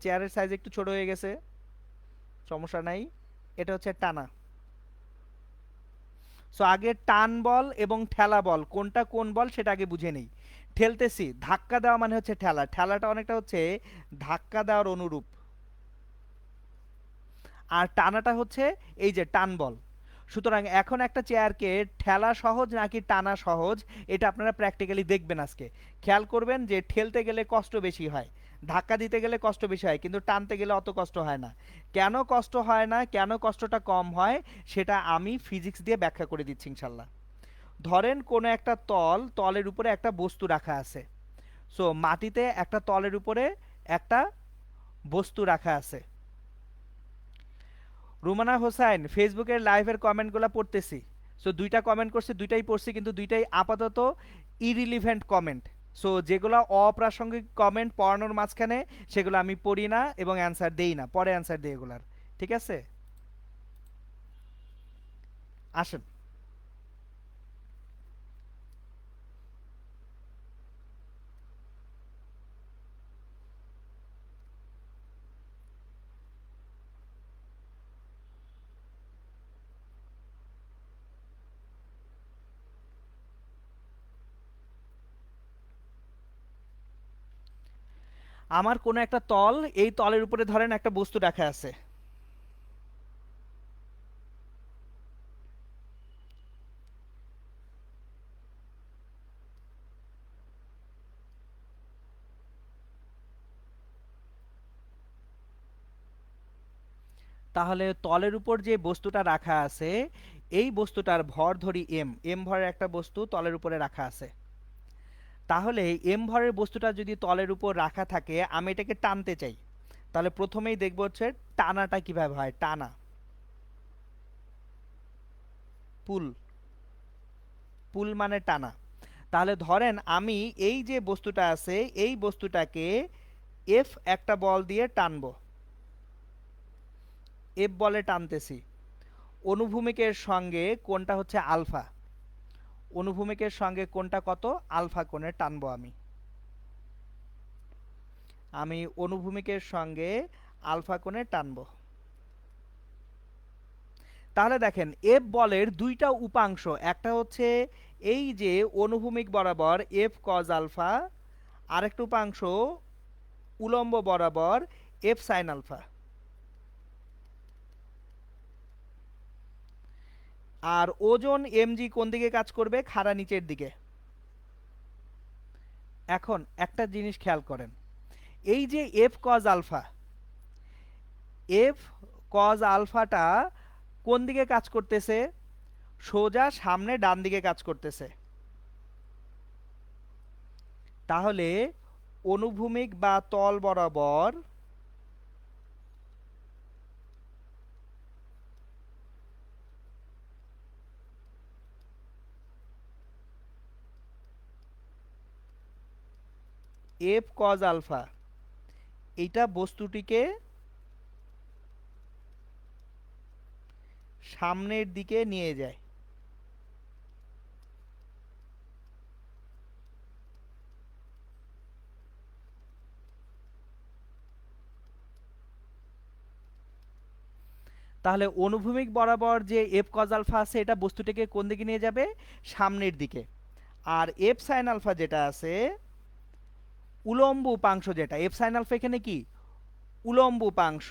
চেয়ারের সাইজ একটু ছোট হয়ে গেছে, সমস্যা নাই, এটা হচ্ছে টানা। সো আগে টান বল এবং ঠেলা বল কোনটা কোন বল সেটা আগে বুঝে নেই। ঠেলতেছি, ধাক্কা দেওয়া মানে হচ্ছে ঠেলা, ঠেলাটা অনেকটা হচ্ছে ধাক্কা দেওয়ার অনুরূপ। আর টানাটা হচ্ছে এই যে টান বল। সুতরাং এখন একটা চেয়ারকে ঠেলা সহজ নাকি টানা সহজ, এটা আপনারা প্র্যাকটিক্যালি দেখবেন আজকে। খেয়াল করবেন যে ঠেলতে গেলে কষ্ট বেশি হয়, ধাক্কা দিতে গেলে কষ্ট বেশি হয়, কিন্তু টানতে গেলে অত কষ্ট হয় না। কেন কষ্ট হয় না, কেন কষ্টটা কম হয়, সেটা আমি ফিজিক্স দিয়ে ব্যাখ্যা করে দিচ্ছি ইনশাল্লাহ। ধরেন কোনো একটা তলের উপরে একটা বস্তু রাখা আছে। সো মাটিতে একটা তলের উপরে একটা বস্তু রাখা আছে। রুমানা হোসাইন, ফেসবুকের লাইভের কমেন্টগুলো পড়তেছি। সো দুইটা কমেন্ট করছে, দুইটাই পড়ছি, কিন্তু দুইটাই আপাতত ইরিলিভেন্ট কমেন্ট। সো যেগুলো অপ্রাসঙ্গিক কমেন্ট পড়ানোর মাঝখানে, সেগুলো আমি পড়ি না এবং অ্যান্সার দেই না, পরে অ্যান্সার দিই এগুলার। ঠিক আছে, আসেন। আমার কোনো একটা তল, এই তলের উপরে ধরেন একটা বস্তু রাখা আছে। তাহলে তলের উপর যে বস্তুটা রাখা আছে, এই বস্তুটার ভর ধরি এম, এম ভরের একটা বস্তু তলের উপরে রাখা আছে। তাহলে এম ভরের বস্তুটা যদি তলের উপর রাখা থাকে, আমি এটাকে টানতে চাই, তাহলে প্রথমেই দেখবো হচ্ছে টানাটা কিভাবে হয়। টানা, পুল, পুল মানে টানা। তাহলে ধরেন আমি এই যে বস্তুটা আছে, এই বস্তুটাকে এফ একটা বল দিয়ে টানবো, এফ বলে টানতেছি। অনুভূমিকের সঙ্গে কোণটা হচ্ছে আলফা, অনুভূমিকের সঙ্গে কোণটা কত, আলফা কোণে টানবো আমি। আমি অনুভূমিকের সঙ্গে আলফা কোণে টানবো। তাহলে দেখেন এফ বলের দুইটা উপাংশ, একটা হচ্ছে এই যে অনুভূমিক বরাবর এফ কজ আলফা, আরেকটা উপাংশ উলম্ব বরাবর এফ সাইন আলফা। আর ওজন এমজি কোন দিকে কাজ করবে, খাড়া নিচের দিকে। এখন একটা জিনিস খেয়াল করেন, এই যে F cos alpha, F cos আলফাটা কোন দিকে কাজ করতেছে? সোজা সামনে ডান দিকে কাজ করতেছে। তাহলে অনুভূমিক বা তল বরাবর এফ কজ আলফা এইটা বস্তুটিকে সামনের দিকে নিয়ে যায়। তাহলে অনুভূমিক বরাবর যে এফ কজ আলফা আছে এটা বস্তুটিকে কোন দিকে নিয়ে যাবে? সামনের দিকে। আর এফ সাইন আলফা যেটা আছে, উলম্ব উপাংশ যেটা, এফ সাইন আলফা এখানে কি উলম্ব উপাংশ,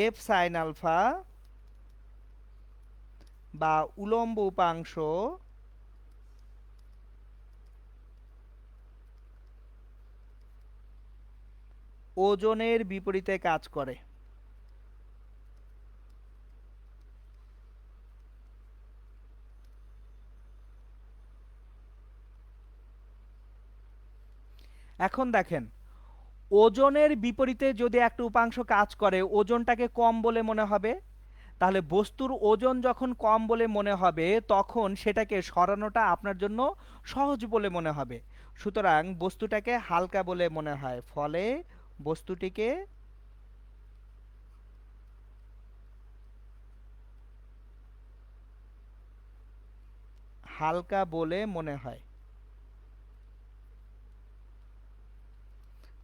এফ সাইন আলফা বা উলম্ব উপাংশ ওজনের বিপরীতে কাজ করে। এখন দেখেন, ওজনের বিপরীতে যদি একটা উপাংশ কাজ করে ওজনটাকে কম বলে মনে হবে। তাহলে বস্তুর ওজন যখন কম বলে মনে হবে তখন সেটাকে সরানোটা আপনার জন্য সহজ বলে মনে হবে। সুতরাং বস্তুটাকে হালকা বলে মনে হয়, ফলে বস্তুটিকে হালকা বলে মনে হয়।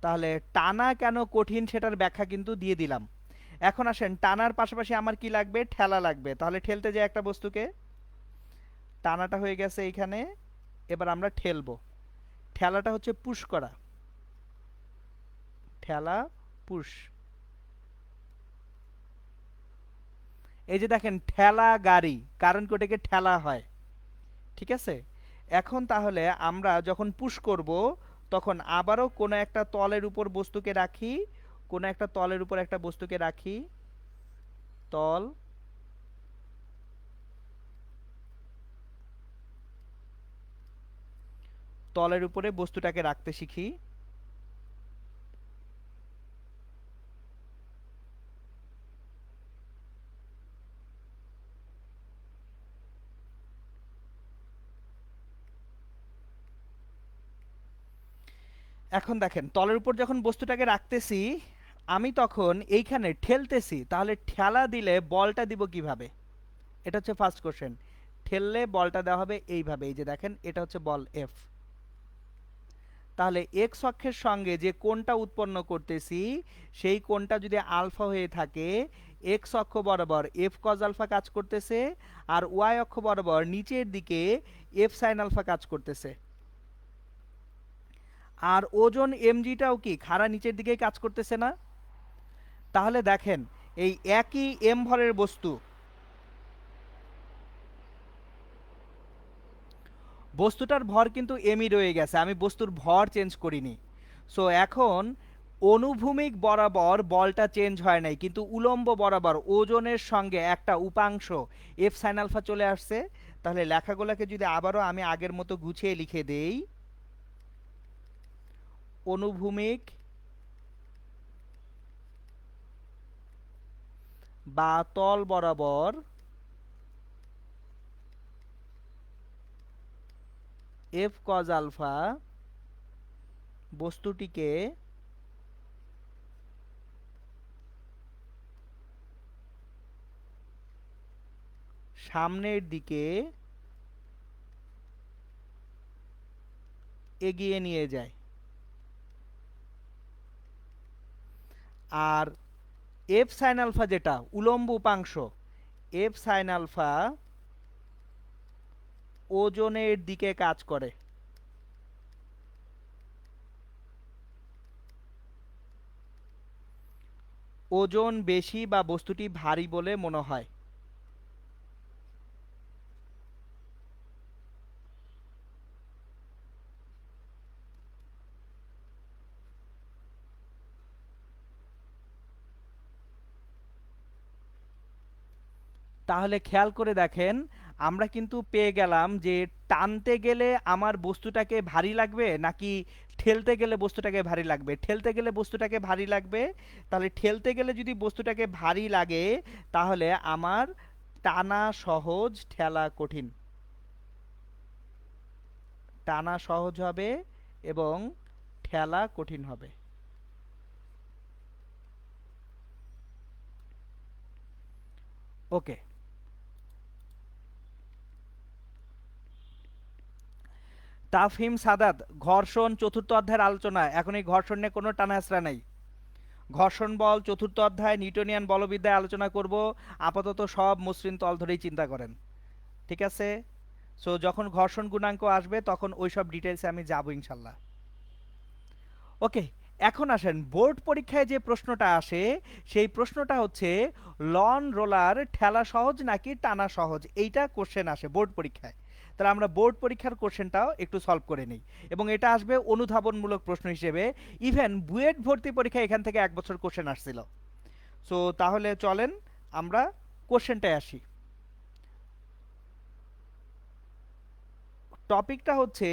তাহলে টানা কেন কঠিন সেটার ব্যাখ্যা কিন্তু দিয়ে দিলাম। এখন আসেন, টানার পাশাপাশি আমার কি লাগবে? ঠেলা লাগবে। তাহলে ঠেলতে যাই একটা বস্তুকে, টানাটা হয়ে গেছে এইখানে, এবার আমরা ঠেলবো। ঠেলাটা হচ্ছে পুশ করা, ঠেলা পুশ। এই যে দেখেন ঠেলা গাড়ি, কারণ কি ওটাকে ঠেলা হয়, ঠিক আছে। এখন তাহলে আমরা যখন পুশ করব তখন আবারও কোনো একটা তলের উপর বস্তুকে রাখি, কোনো একটা তলের উপর একটা বস্তুকে রাখি, তল, তলের উপরে বস্তুটাকে রাখতে শিখি। এখন দেখেন তলের উপর যখন বস্তুটাকে রাখতেছি আমি তখন এইখানে ঠেলতেছি, তাহলে ঠেলা দিলে বলটা দিব কিভাবে? এটা হচ্ছে ফার্স্ট কোশ্চেন। ঠেললে বলটা দেওয়া হবে এইভাবে, এই যে দেখেন এটা হচ্ছে বল এফ। তাহলে এক্স অক্ষের সঙ্গে যে কোণটা উৎপন্ন করতেছি সেই কোণটা যদি আলফা হয়ে থাকে, এক্স অক্ষ বরাবর এফ কজ আলফা কাজ করতেছে, আর ওয়াই অক্ষ বরাবর নিচের দিকে এফ সাইন আলফা কাজ করতেছে। আর ওজন এমজিটাও কি খাড়া নিচের দিকে কাজ করতেছে না? তাহলে দেখেন এই একই এম ভরের বস্তু, বস্তুটার ভর কিন্তু এমই রয়ে গেছে, আমি বস্তুর ভর চেঞ্জ করিনি। সো এখন অনুভূমিক বরাবর বলটা চেঞ্জ হয় নাই, কিন্তু উলম্ব বরাবর ওজনের সঙ্গে একটা উপাংশ এফ সাইন আলফা চলে আসছে। তাহলে লেখাগুলোকে যদি আবারও আমি আগের মতো গুছিয়ে লিখে দেই, অনুভূমিক বা তল বরাবর এফ কজ আলফা বস্তুটিকে সামনের দিকে এগিয়ে নিয়ে যায়। আর এফ সাইন আলফা যেটা উলম্ব উপাংশ, এফ সাইন আলফা ওজনের দিকে কাজ করে। ওজন বেশি বা বস্তুটি ভারী বলে মনে হয়। তাহলে খেয়াল করে দেখেন, আমরা কিন্তু পেয়ে গেলাম যে টানতে গেলে আমার বস্তুটাকে ভারী লাগবে নাকি ঠেলতে গেলে বস্তুটাকে ভারী লাগবে। ঠেলতে গেলে বস্তুটাকে ভারী লাগবে। তাহলে ঠেলতে গেলে যদি বস্তুটাকে ভারী লাগে, তাহলে আমার টানা সহজ, ঠেলা কঠিন। টানা সহজ হবে এবং ঠেলা কঠিন হবে। ওকে। তাফহিম সাদাত, ঘর্ষণ চতুর্থ অধ্যায়ের আলোচনা। এখন এই ঘর্ষণ নিয়ে কোনো টানা হেঁচড়া নাই। ঘর্ষণ বল চতুর্থ অধ্যায় নিউটনিয়ান বলবিদ্যায় আলোচনা করব। আপাতত সব মসৃণ তল ধরেই চিন্তা করেন, ঠিক আছে? সো যখন ঘর্ষণ গুণাঙ্ক আসবে তখন ওই সব ডিটেলসে আমি যাব ইনশাল্লাহ। ওকে। এখন আসেন, বোর্ড পরীক্ষায় যে প্রশ্নটা আসে সেই প্রশ্নটা হচ্ছে লন রোলার ঠেলা সহজ নাকি টানা সহজ, এইটা কোশ্চেন আসে বোর্ড পরীক্ষায়। তাহলে আমরা বোর্ড পরীক্ষার কোশ্চেনটাও একটু সলভ করে নিই, এবং এটা আসবে অনুধাবনমূলক প্রশ্ন হিসেবে। ইভেন বুয়েট ভর্তি পরীক্ষা এখান থেকে 1 বছর কোশ্চেন আসছিল। সো তাহলে চলেন আমরা কোশ্চেনটায় আসি। টপিকটা হচ্ছে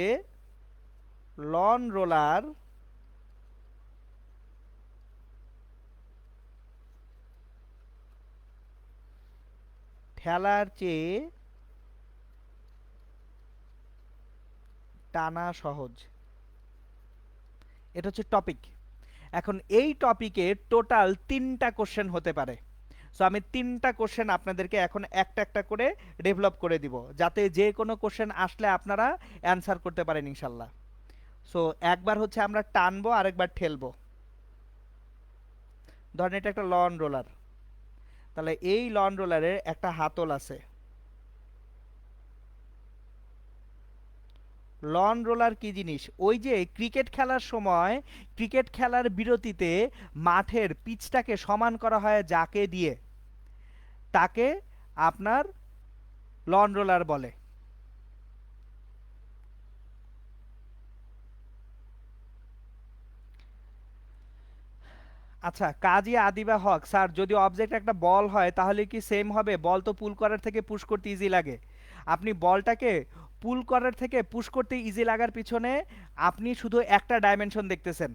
লন রোলার ঠেলার চেয়ে টানা সহজ, এটা হচ্ছে টপিক। এখন এই টপিকে টোটাল 3টা কোশ্চেন হতে পারে। সো আমি 3টা কোশ্চেন আপনাদেরকে এখন একটা একটা করে ডেভেলপ করে দিব, যাতে যে কোনো কোশ্চেন আসলে আপনারা অ্যান্সার করতে পারেন ইনশাল্লাহ। সো একবার হচ্ছে আমরা টানবো, আরেকবার ঠেলবো। ধরেন এটা একটা লন রোলার, তাহলে এই লন রোলারের একটা হাতল আছে। লন রোলার কি জিনিস? ওই যে ক্রিকেট খেলার সময়, ক্রিকেট খেলার বিরতিতে মাঠের পিচটাকে সমান করা হয় যাকে দিয়ে, তাকে আপনার লন রোলার বলে। আচ্ছা, কাজী আদিবা হক স্যার, যদি অবজেক্ট একটা বল হয় তাহলে কি সেম হবে? বল তো পুল করার থেকে পুশ করতে ইজি লাগে। আপনি বলটাকে পুল করার থেকে পুশ করতে ইজি লাগার পিছনে আপনি শুধু একটা ডাইমেনশন দেখতেছেন।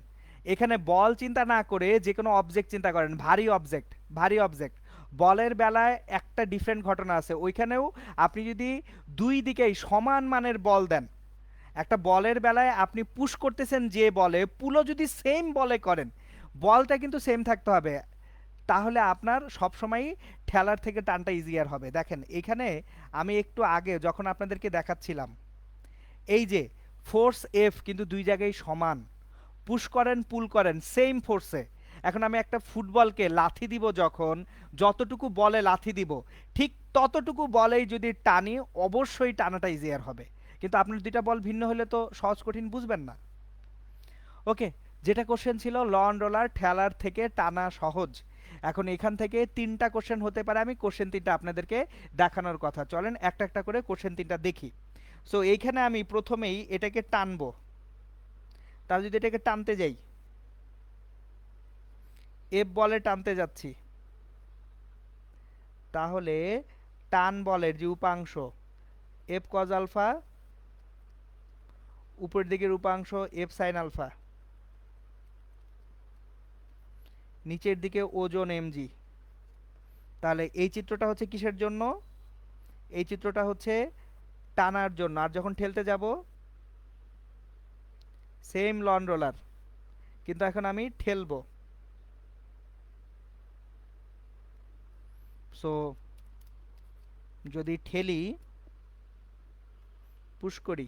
এখানে বল চিন্তা না করে যে কোনো অবজেক্ট চিন্তা করেন, ভারী অবজেক্ট। ভারী অবজেক্ট বলের বেলায় একটা ডিফারেন্ট ঘটনা আছে। ওইখানেও আপনি যদি দুই দিকেই সমান মানের বল দেন, একটা বলের বেলায় আপনি পুশ করতেছেন যে বলে, পুলও যদি সেম বলে করেন, বলটা কিন্তু সেম থাকতে হবে। তাহলে আপনার সবসময়ই ঠেলার থেকে টানটা ইজিয়ার হবে। দেখেন এখানে আমি একটু আগে যখন আপনাদেরকে দেখাচ্ছিলাম, এই যে ফোর্স এফ কিন্তু দুই জায়গায় সমান, পুশ করেন পুল করেন সেম ফোর্সে। এখন আমি একটা ফুটবলকে লাথি দিব, যখন যতটুকু বলে লাথি দিব ঠিক ততটুকু বলেই যদি টানি, অবশ্যই টানাটা ইজিয়ার হবে। কিন্তু আপনার দুইটা বল ভিন্ন হলে তো সহজ কঠিন বুঝবেন না। ওকে। যেটা কোশ্চেন ছিল লন রোলার ঠেলার থেকে টানা সহজ। এখন এখান থেকে 3টা কোশ্চেন হতে পারে, আমি কোশ্চেন 3টা আপনাদেরকে দেখানোর কথা। চলেন একটা একটা করে কোশ্চেন 3টা দেখি। সো এইখানে আমি প্রথমেই এটাকে টানবো। তাহলে যদি এটাকে টানতে যাই, এফ বলে টানতে যাচ্ছি, তাহলে টান বলের যে উপাংশ এফ কজ আলফা, উপরের দিকের উপাংশ এফ সাইন আলফা, নিচের দিকে ওজন এমজি। তাহলে এই চিত্রটা হচ্ছে কিসের জন্য? এই চিত্রটা হচ্ছে টানার জন্য। আর যখন ঠেলতে যাব সেম লন রোলার, কিন্তু এখন আমি ঠেলবো। সো যদি ঠেলি, পুশ করি,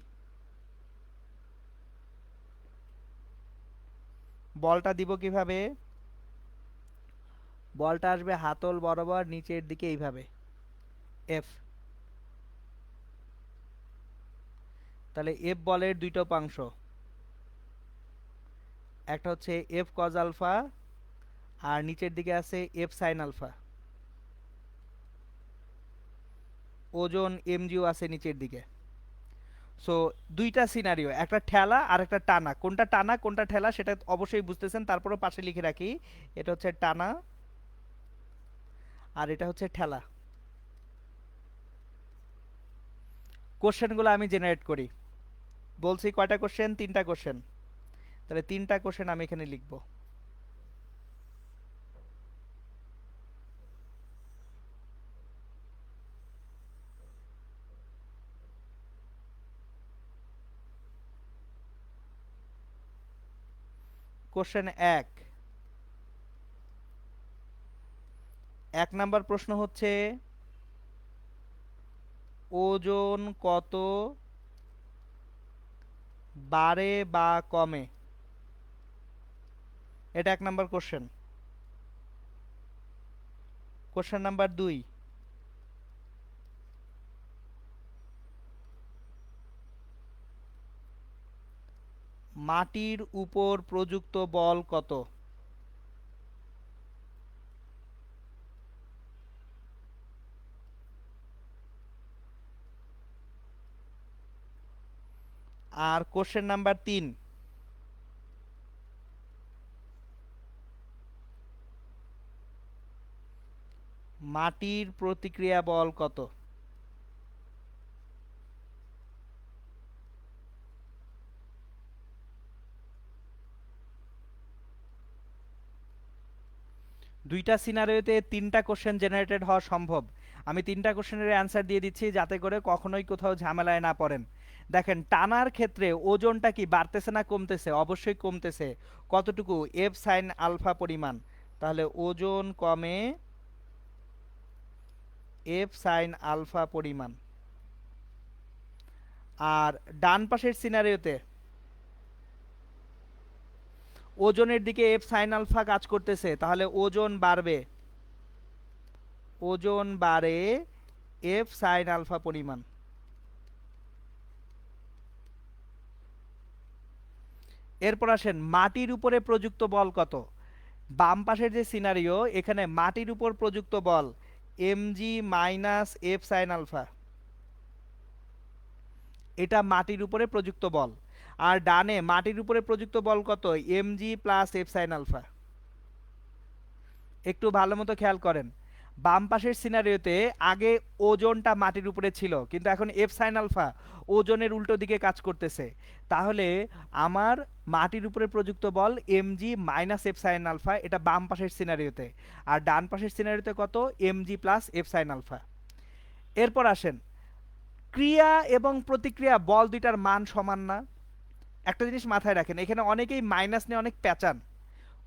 বলটা দিব কিভাবে? বলটা আসবে হাতল বরাবর নিচের দিকে এইভাবে, এফ। তাহলে এফ বলের দুইটা উপাংশ, একটা হচ্ছে এফ কজ আলফা, আর নিচের দিকে আছে এফ সাইন আলফা। ওজন এমজিও আছে নিচের দিকে। সো দুইটা সিনারিও, একটা ঠেলা আর একটা টানা। কোনটা টানা কোনটা ঠেলা সেটা অবশ্যই বুঝতেছেন, তারপরেও পাশে লিখে রাখি। এটা হচ্ছে টানা আর এটা হচ্ছে ঠেলা। কোশ্চেনগুলো আমি জেনারেট করি। বলছি কয়টা কোশ্চেন? 3টা কোশ্চেন। তাহলে 3টা কোশ্চেন আমি এখানে লিখব। কোশ্চেন 1, 1 নাম্বার প্রশ্ন হচ্ছে ওজন কত বাড়ে বা কমে? এটা 1 নাম্বার কোশ্চেন। কোশ্চেন নাম্বার 2, মাটির উপর প্রযুক্ত বল কত? আর কোশ্চেন নাম্বার 3, মাটির প্রতিক্রিয়া বল কত? দুইটা সিনারিওতে 3টা কোশ্চেন জেনারেটেড হওয়া সম্ভব। আমি 3টা কোশ্চেনের অ্যান্সার দিয়ে দিচ্ছি যাতে করে কখনোই কোথাও ঝামেলায় না পড়েন। দেখেন, টানার ক্ষেত্রে ওজনটা কি বাড়তেছে না কমতেছে? অবশ্যই কমতেছে। কতটুকু? এফ সাইন আলফা পরিমাণ। তাহলে ওজন কমে এফ সাইন আলফা পরিমাণ। আর ডান পাশের সিনারিওতে ওজনের দিকে এফ সাইন আলফা কাজ করতেছে, তাহলে ওজন বাড়বে। ওজন বাড়ে এফ সাইন আলফা পরিমাণ। এরপর আসেন মাটির উপরে প্রযুক্ত বল কত? বাম পাশের যে সিনারিও, এখানে মাটির উপর প্রযুক্ত বল mg minus F sine alpha, এটা মাটির উপরে প্রযুক্ত বল। আর ডানে মাটির উপরে প্রযুক্ত বল কত? mg plus F sine alpha. একটু ভালো মতো খেয়াল করেন, বাম পাশের সিনারিওতে আগে ওজনটা মাটির উপরে ছিল, কিন্তু এখন এফ সাইন আলফা ওজনের উল্টো দিকে কাজ করতেছে। তাহলে আমার মাটির উপরে প্রযুক্ত বল mg minus F sine alpha, এটা বাম পাশের সিনারিওতে। আর ডান পাশের সিনারিওতে কত? mg plus F sine alpha. এরপর আসেন, ক্রিয়া এবং প্রতিক্রিয়া বল দুইটার মান সমান না? একটা জিনিস মাথায় রাখেন, এখানে অনেকেই মাইনাস নিয়ে অনেক প্যাচান।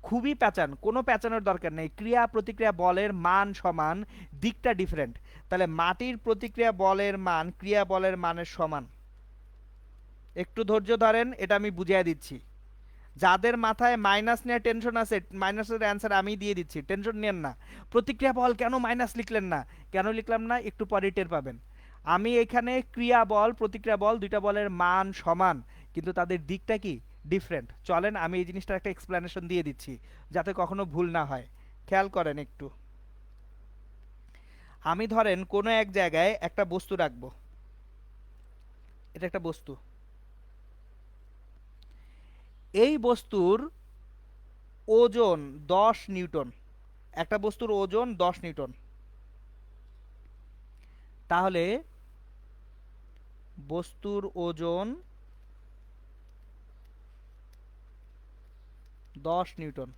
খুবই প্যাচান, কোনো প্যাচানোর দরকার নেই। ক্রিয়া প্রতিক্রিয়া বলের মান সমান, দিকটা ডিফারেন্ট। তাহলে মাটির প্রতিক্রিয়া বলের মান ক্রিয়া বলের মানের সমান। একটু ধৈর্য ধরেন, এটা আমি বুঝিয়ে দিচ্ছি। যাদের মাথায় মাইনাস নিয়ে টেনশন আছে, মাইনাসের অ্যান্সার আমি দিয়ে দিচ্ছি, টেনশন নেন না। প্রতিক্রিয়া বল কেন মাইনাস লিখলেন না? কেন লিখলাম না একটু পরে টের পাবেন। আমি এখানে ক্রিয়া বল প্রতিক্রিয়া বল দুইটা বলের মান সমান, কিন্তু তাদের দিকটা কি ডিফারেন্ট। চলেন আমি এই জিনিসটার একটা এক্সপ্লেনেশন দিয়ে দিচ্ছি যাতে কখনো ভুল না হয়। খেয়াল করেন একটু। আমি ধরেন কোনো এক জায়গায় একটা বস্তু রাখবো, এটা একটা বস্তু। এই বস্তুর ওজন 10 নিউটন। একটা বস্তুর ওজন 10 নিউটন। তাহলে বস্তুর ওজন 10 নিউটন।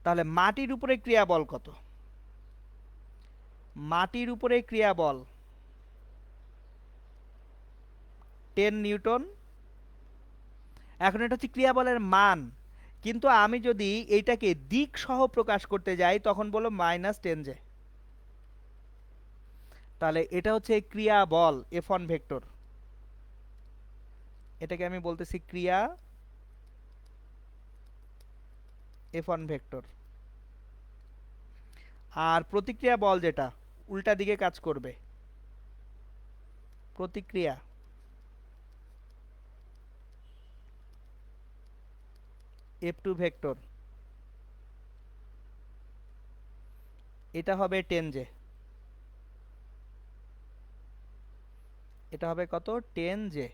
তাহলে মাটির উপরে ক্রিয়া বল কত? মাটির উপরে ক্রিয়া বল 10 নিউটন। এখন এটা হচ্ছে ক্রিয়া বলের মান, কিন্তু আমি যদি এইটাকে দিক সহ প্রকাশ করতে যাই তখন বলো -10 জে। তাহলে এটা হচ্ছে ক্রিয়া বল F1 ভেক্টর। এটাকে আমি বলতেছি ক্রিয়া F1 ভেক্টর। আর প্রতিক্রিয়া বল যেটা উল্টা দিকে কাজ করবে, প্রতিক্রিয়া F2 ভেক্টর, এটা হবে 10 জে। এটা হবে কত? 10 জে।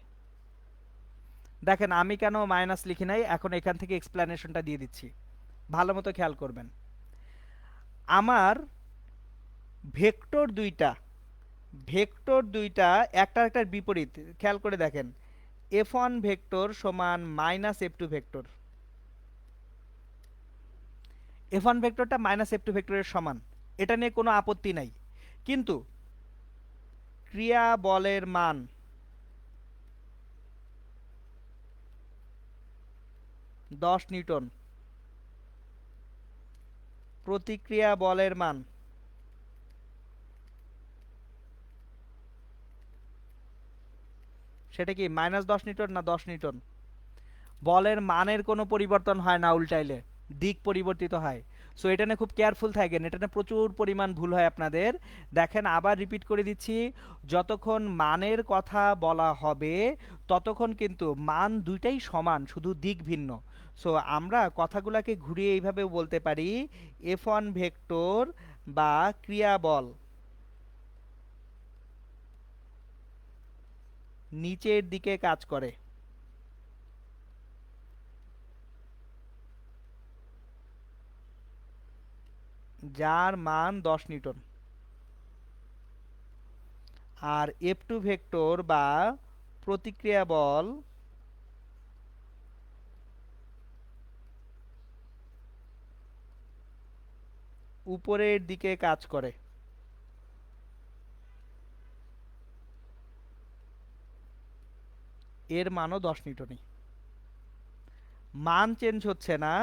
দেখেন আমি কেন মাইনাস লিখি নাই, এখন এখান থেকে এক্সপ্লেনেশনটা দিয়ে দিচ্ছি, ভালো মতো খেয়াল করবেন। আমার ভেক্টর দুইটা, ভেক্টর দুইটা একটার একটার বিপরীত, খেয়াল করে দেখেন। F1 ভেক্টর সমান minus F2 vector, F1 ভেক্টরটা minus F2 ভেক্টরের সমান, এটা নিয়ে কোনো আপত্তি নাই। কিন্তু ক্রিয়া বলের মান 10 নিউটন, প্রতিক্রিয়া বলের মান সেটা কি -10 নিউটন না 10 নিউটন? বলের মানের কোনো পরিবর্তন হয় না, উল্টাইলে দিক পরিবর্তিত হয়। সো এটা নিয়ে খুব কেয়ারফুল থাকেন, এটা নিয়ে প্রচুর পরিমাণ ভুল হয় আপনাদের। দেখেন আবার রিপিট করে দিচ্ছি, যতক্ষণ মানের কথা বলা হবে ততক্ষণ কিন্তু মান দুইটাই সমান, শুধু দিক ভিন্ন। সো আমরা কথাগুলোকে ঘুরিয়ে এইভাবেও বলতে পারি, F1 ভেক্টর বা ক্রিয়া বল নিচের দিকে কাজ করে, যার মান 10 নিউটন। আর F2 ভেক্টর বা প্রতিক্রিয়া বল উপরের দিকে কাজ করে, এর মানও 10 নিউটনই। মান চেঞ্জ হচ্ছে না,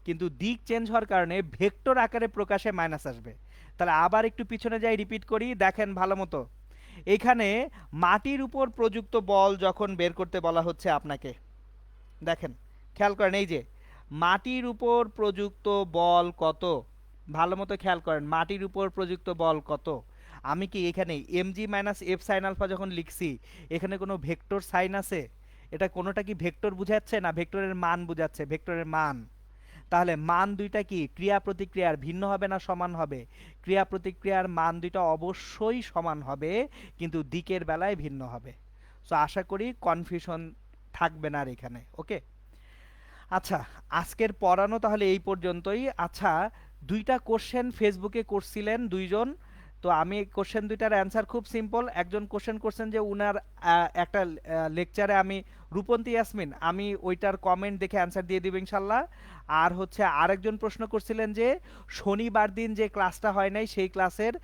কিন্তু দিক চেঞ্জ হওয়ার কারণে ভেক্টর আকারে প্রকাশে মাইনাস আসবে। তাহলে আবার একটু পিছনে যাই, রিপিট করি, দেখেন ভালো মতো। এখানে মাটির উপর প্রযুক্ত বল যখন বের করতে বলা হচ্ছে আপনাকে, দেখেন খেয়াল করেন, এই যে মাটির উপর প্রযুক্ত বল কত, ভালো মতো খেয়াল করেন, মাটির উপর প্রযুক্ত বল কত। আমি কি এখানে mg - f সাইন আলফা যখন লিখছি, এখানে কোনো ভেক্টর সাইন আছে? এটা কোনোটা কি ভেক্টর বুঝাচ্ছে না ভেক্টরের মান বুঝাচ্ছে? ভেক্টরের মান। তাহলে মান দুইটা কি ক্রিয়া প্রতিক্রিয়ার ভিন্ন হবে না সমান হবে? ক্রিয়া প্রতিক্রিয়ার মান দুইটা অবশ্যই সমান হবে, কিন্তু দিকের বেলায় ভিন্ন হবে। সো আশা করি কনফিউশন থাকবে না আর এখানে, ওকে? আচ্ছা, আজকের পড়ানো তাহলে এই পর্যন্তই। আচ্ছা, দুইটা কোশ্চেন ফেসবুকে করছিলেন দুইজন, তো আমি কোশ্চেন দুইটার অ্যান্সার খুব সিম্পল। একজন কোশ্চেন করছেন যে উনার একটা লেকচারে আমি রূপন্তী ইয়াসমিন, আমি ওইটার কমেন্ট দেখে অ্যান্সার দিয়ে দিব ইনশাল্লাহ। আর হচ্ছে আরেকজন প্রশ্ন করছিলেন যে শনিবার দিন যে ক্লাসটা হয় নাই সেই ক্লাসের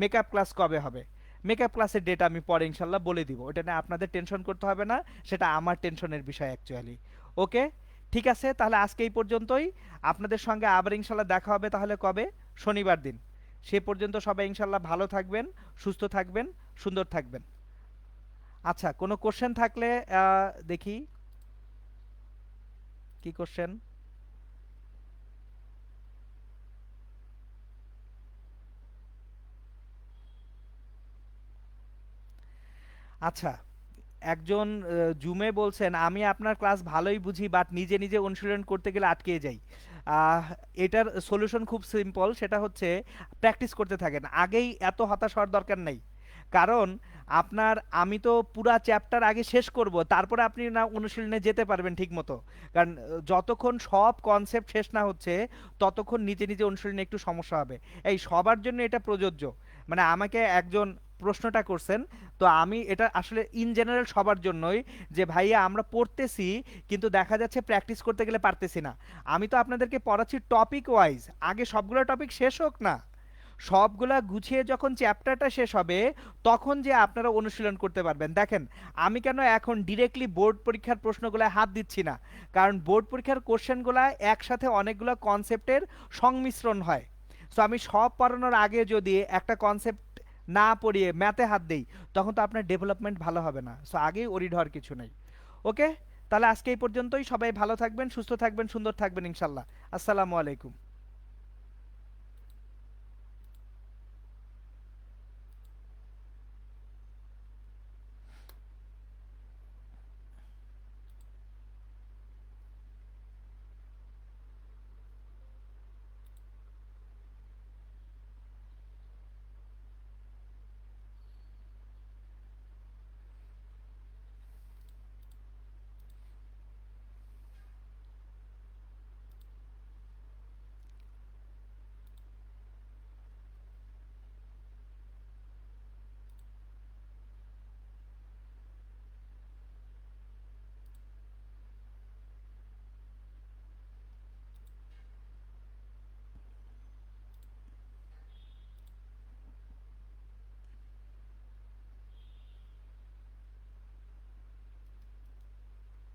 মেকআপ ক্লাস কবে হবে। মেকআপ ক্লাসের ডেট আমি পরে ইনশাল্লাহ বলে দিব, ওটা নিয়ে আপনাদের টেনশন করতে হবে না, সেটা আমার টেনশনের বিষয় অ্যাকচুয়ালি। ওকে, ঠিক আছে, তাহলে আজকে এই পর্যন্তই। আপনাদের সঙ্গে আবার ইনশাল্লাহ দেখা হবে তাহলে কবে? শনিবার দিন। সে পর্যন্ত সবাই ইনশাল্লাহ ভালো থাকবেন, সুস্থ থাকবেন, সুন্দর থাকবেন। আচ্ছা, কোনো কোশ্চেন থাকলে দেখি কি কোশ্চেন। আচ্ছা, একজন জুমে বলছেন আমি আপনার ক্লাস ভালোই বুঝি, বাট নিজে নিজে অনুশীলন করতে গেলে আটকে যাই। আহ, এটার সলিউশন খুব সিম্পল, সেটা হচ্ছে প্র্যাকটিস করতে থাকেন, আগেই এত হতাশ হওয়ার দরকার নেই। কারণ আপনার, আমি তো পুরা চ্যাপ্টার আগে শেষ করব, তারপরে আপনি না অনুশীলনে যেতে পারবেন ঠিক মতো। কারণ যতক্ষণ সব কনসেপ্ট শেষ না হচ্ছে ততক্ষণ নিজে নিজে অনুশীলনে একটু সমস্যা হবে। এই সবার জন্য এটা প্রযোজ্য। মানে আমাকে একজন প্রশ্নটা করছেন, তো আমি এটা আসলে ইন জেনারেল সবার জন্যই, যে ভাইয়া আমরা পড়তেছি কিন্তু দেখা যাচ্ছে প্র্যাকটিস করতে গেলে পারতেছি না। আমি তো আপনাদেরকে পড়াচ্ছি টপিক ওয়াইজ, আগে সবগুলো টপিক শেষ হোক না, সবগুলা গুছিয়ে যখন চ্যাপ্টারটা শেষ হবে তখন যে আপনারা অনুশীলন করতে পারবেন। দেখেন আমি কেন এখন ডিরেক্টলি বোর্ড পরীক্ষার প্রশ্নগুলো হাত দিচ্ছি না, কারণ বোর্ড পরীক্ষার কোশ্চেনগুলো একসাথে অনেকগুলো কনসেপ্টের সংমিশ্রণ হয়। সো আমি সব পড়ানোর আগে যদি একটা কনসেপ্ট না পড়িয়ে ম্যাথে হাত দেই, তখন তো আপনার ডেভেলপমেন্ট ভালো হবে না। সো আগেই ওরিড হওয়ার কিছু নেই। ওকে, তাহলে আজকে এই পর্যন্তই। সবাই ভালো থাকবেন, সুস্থ থাকবেন, সুন্দর থাকবেন ইনশাল্লাহ। আসসালামু আলাইকুম।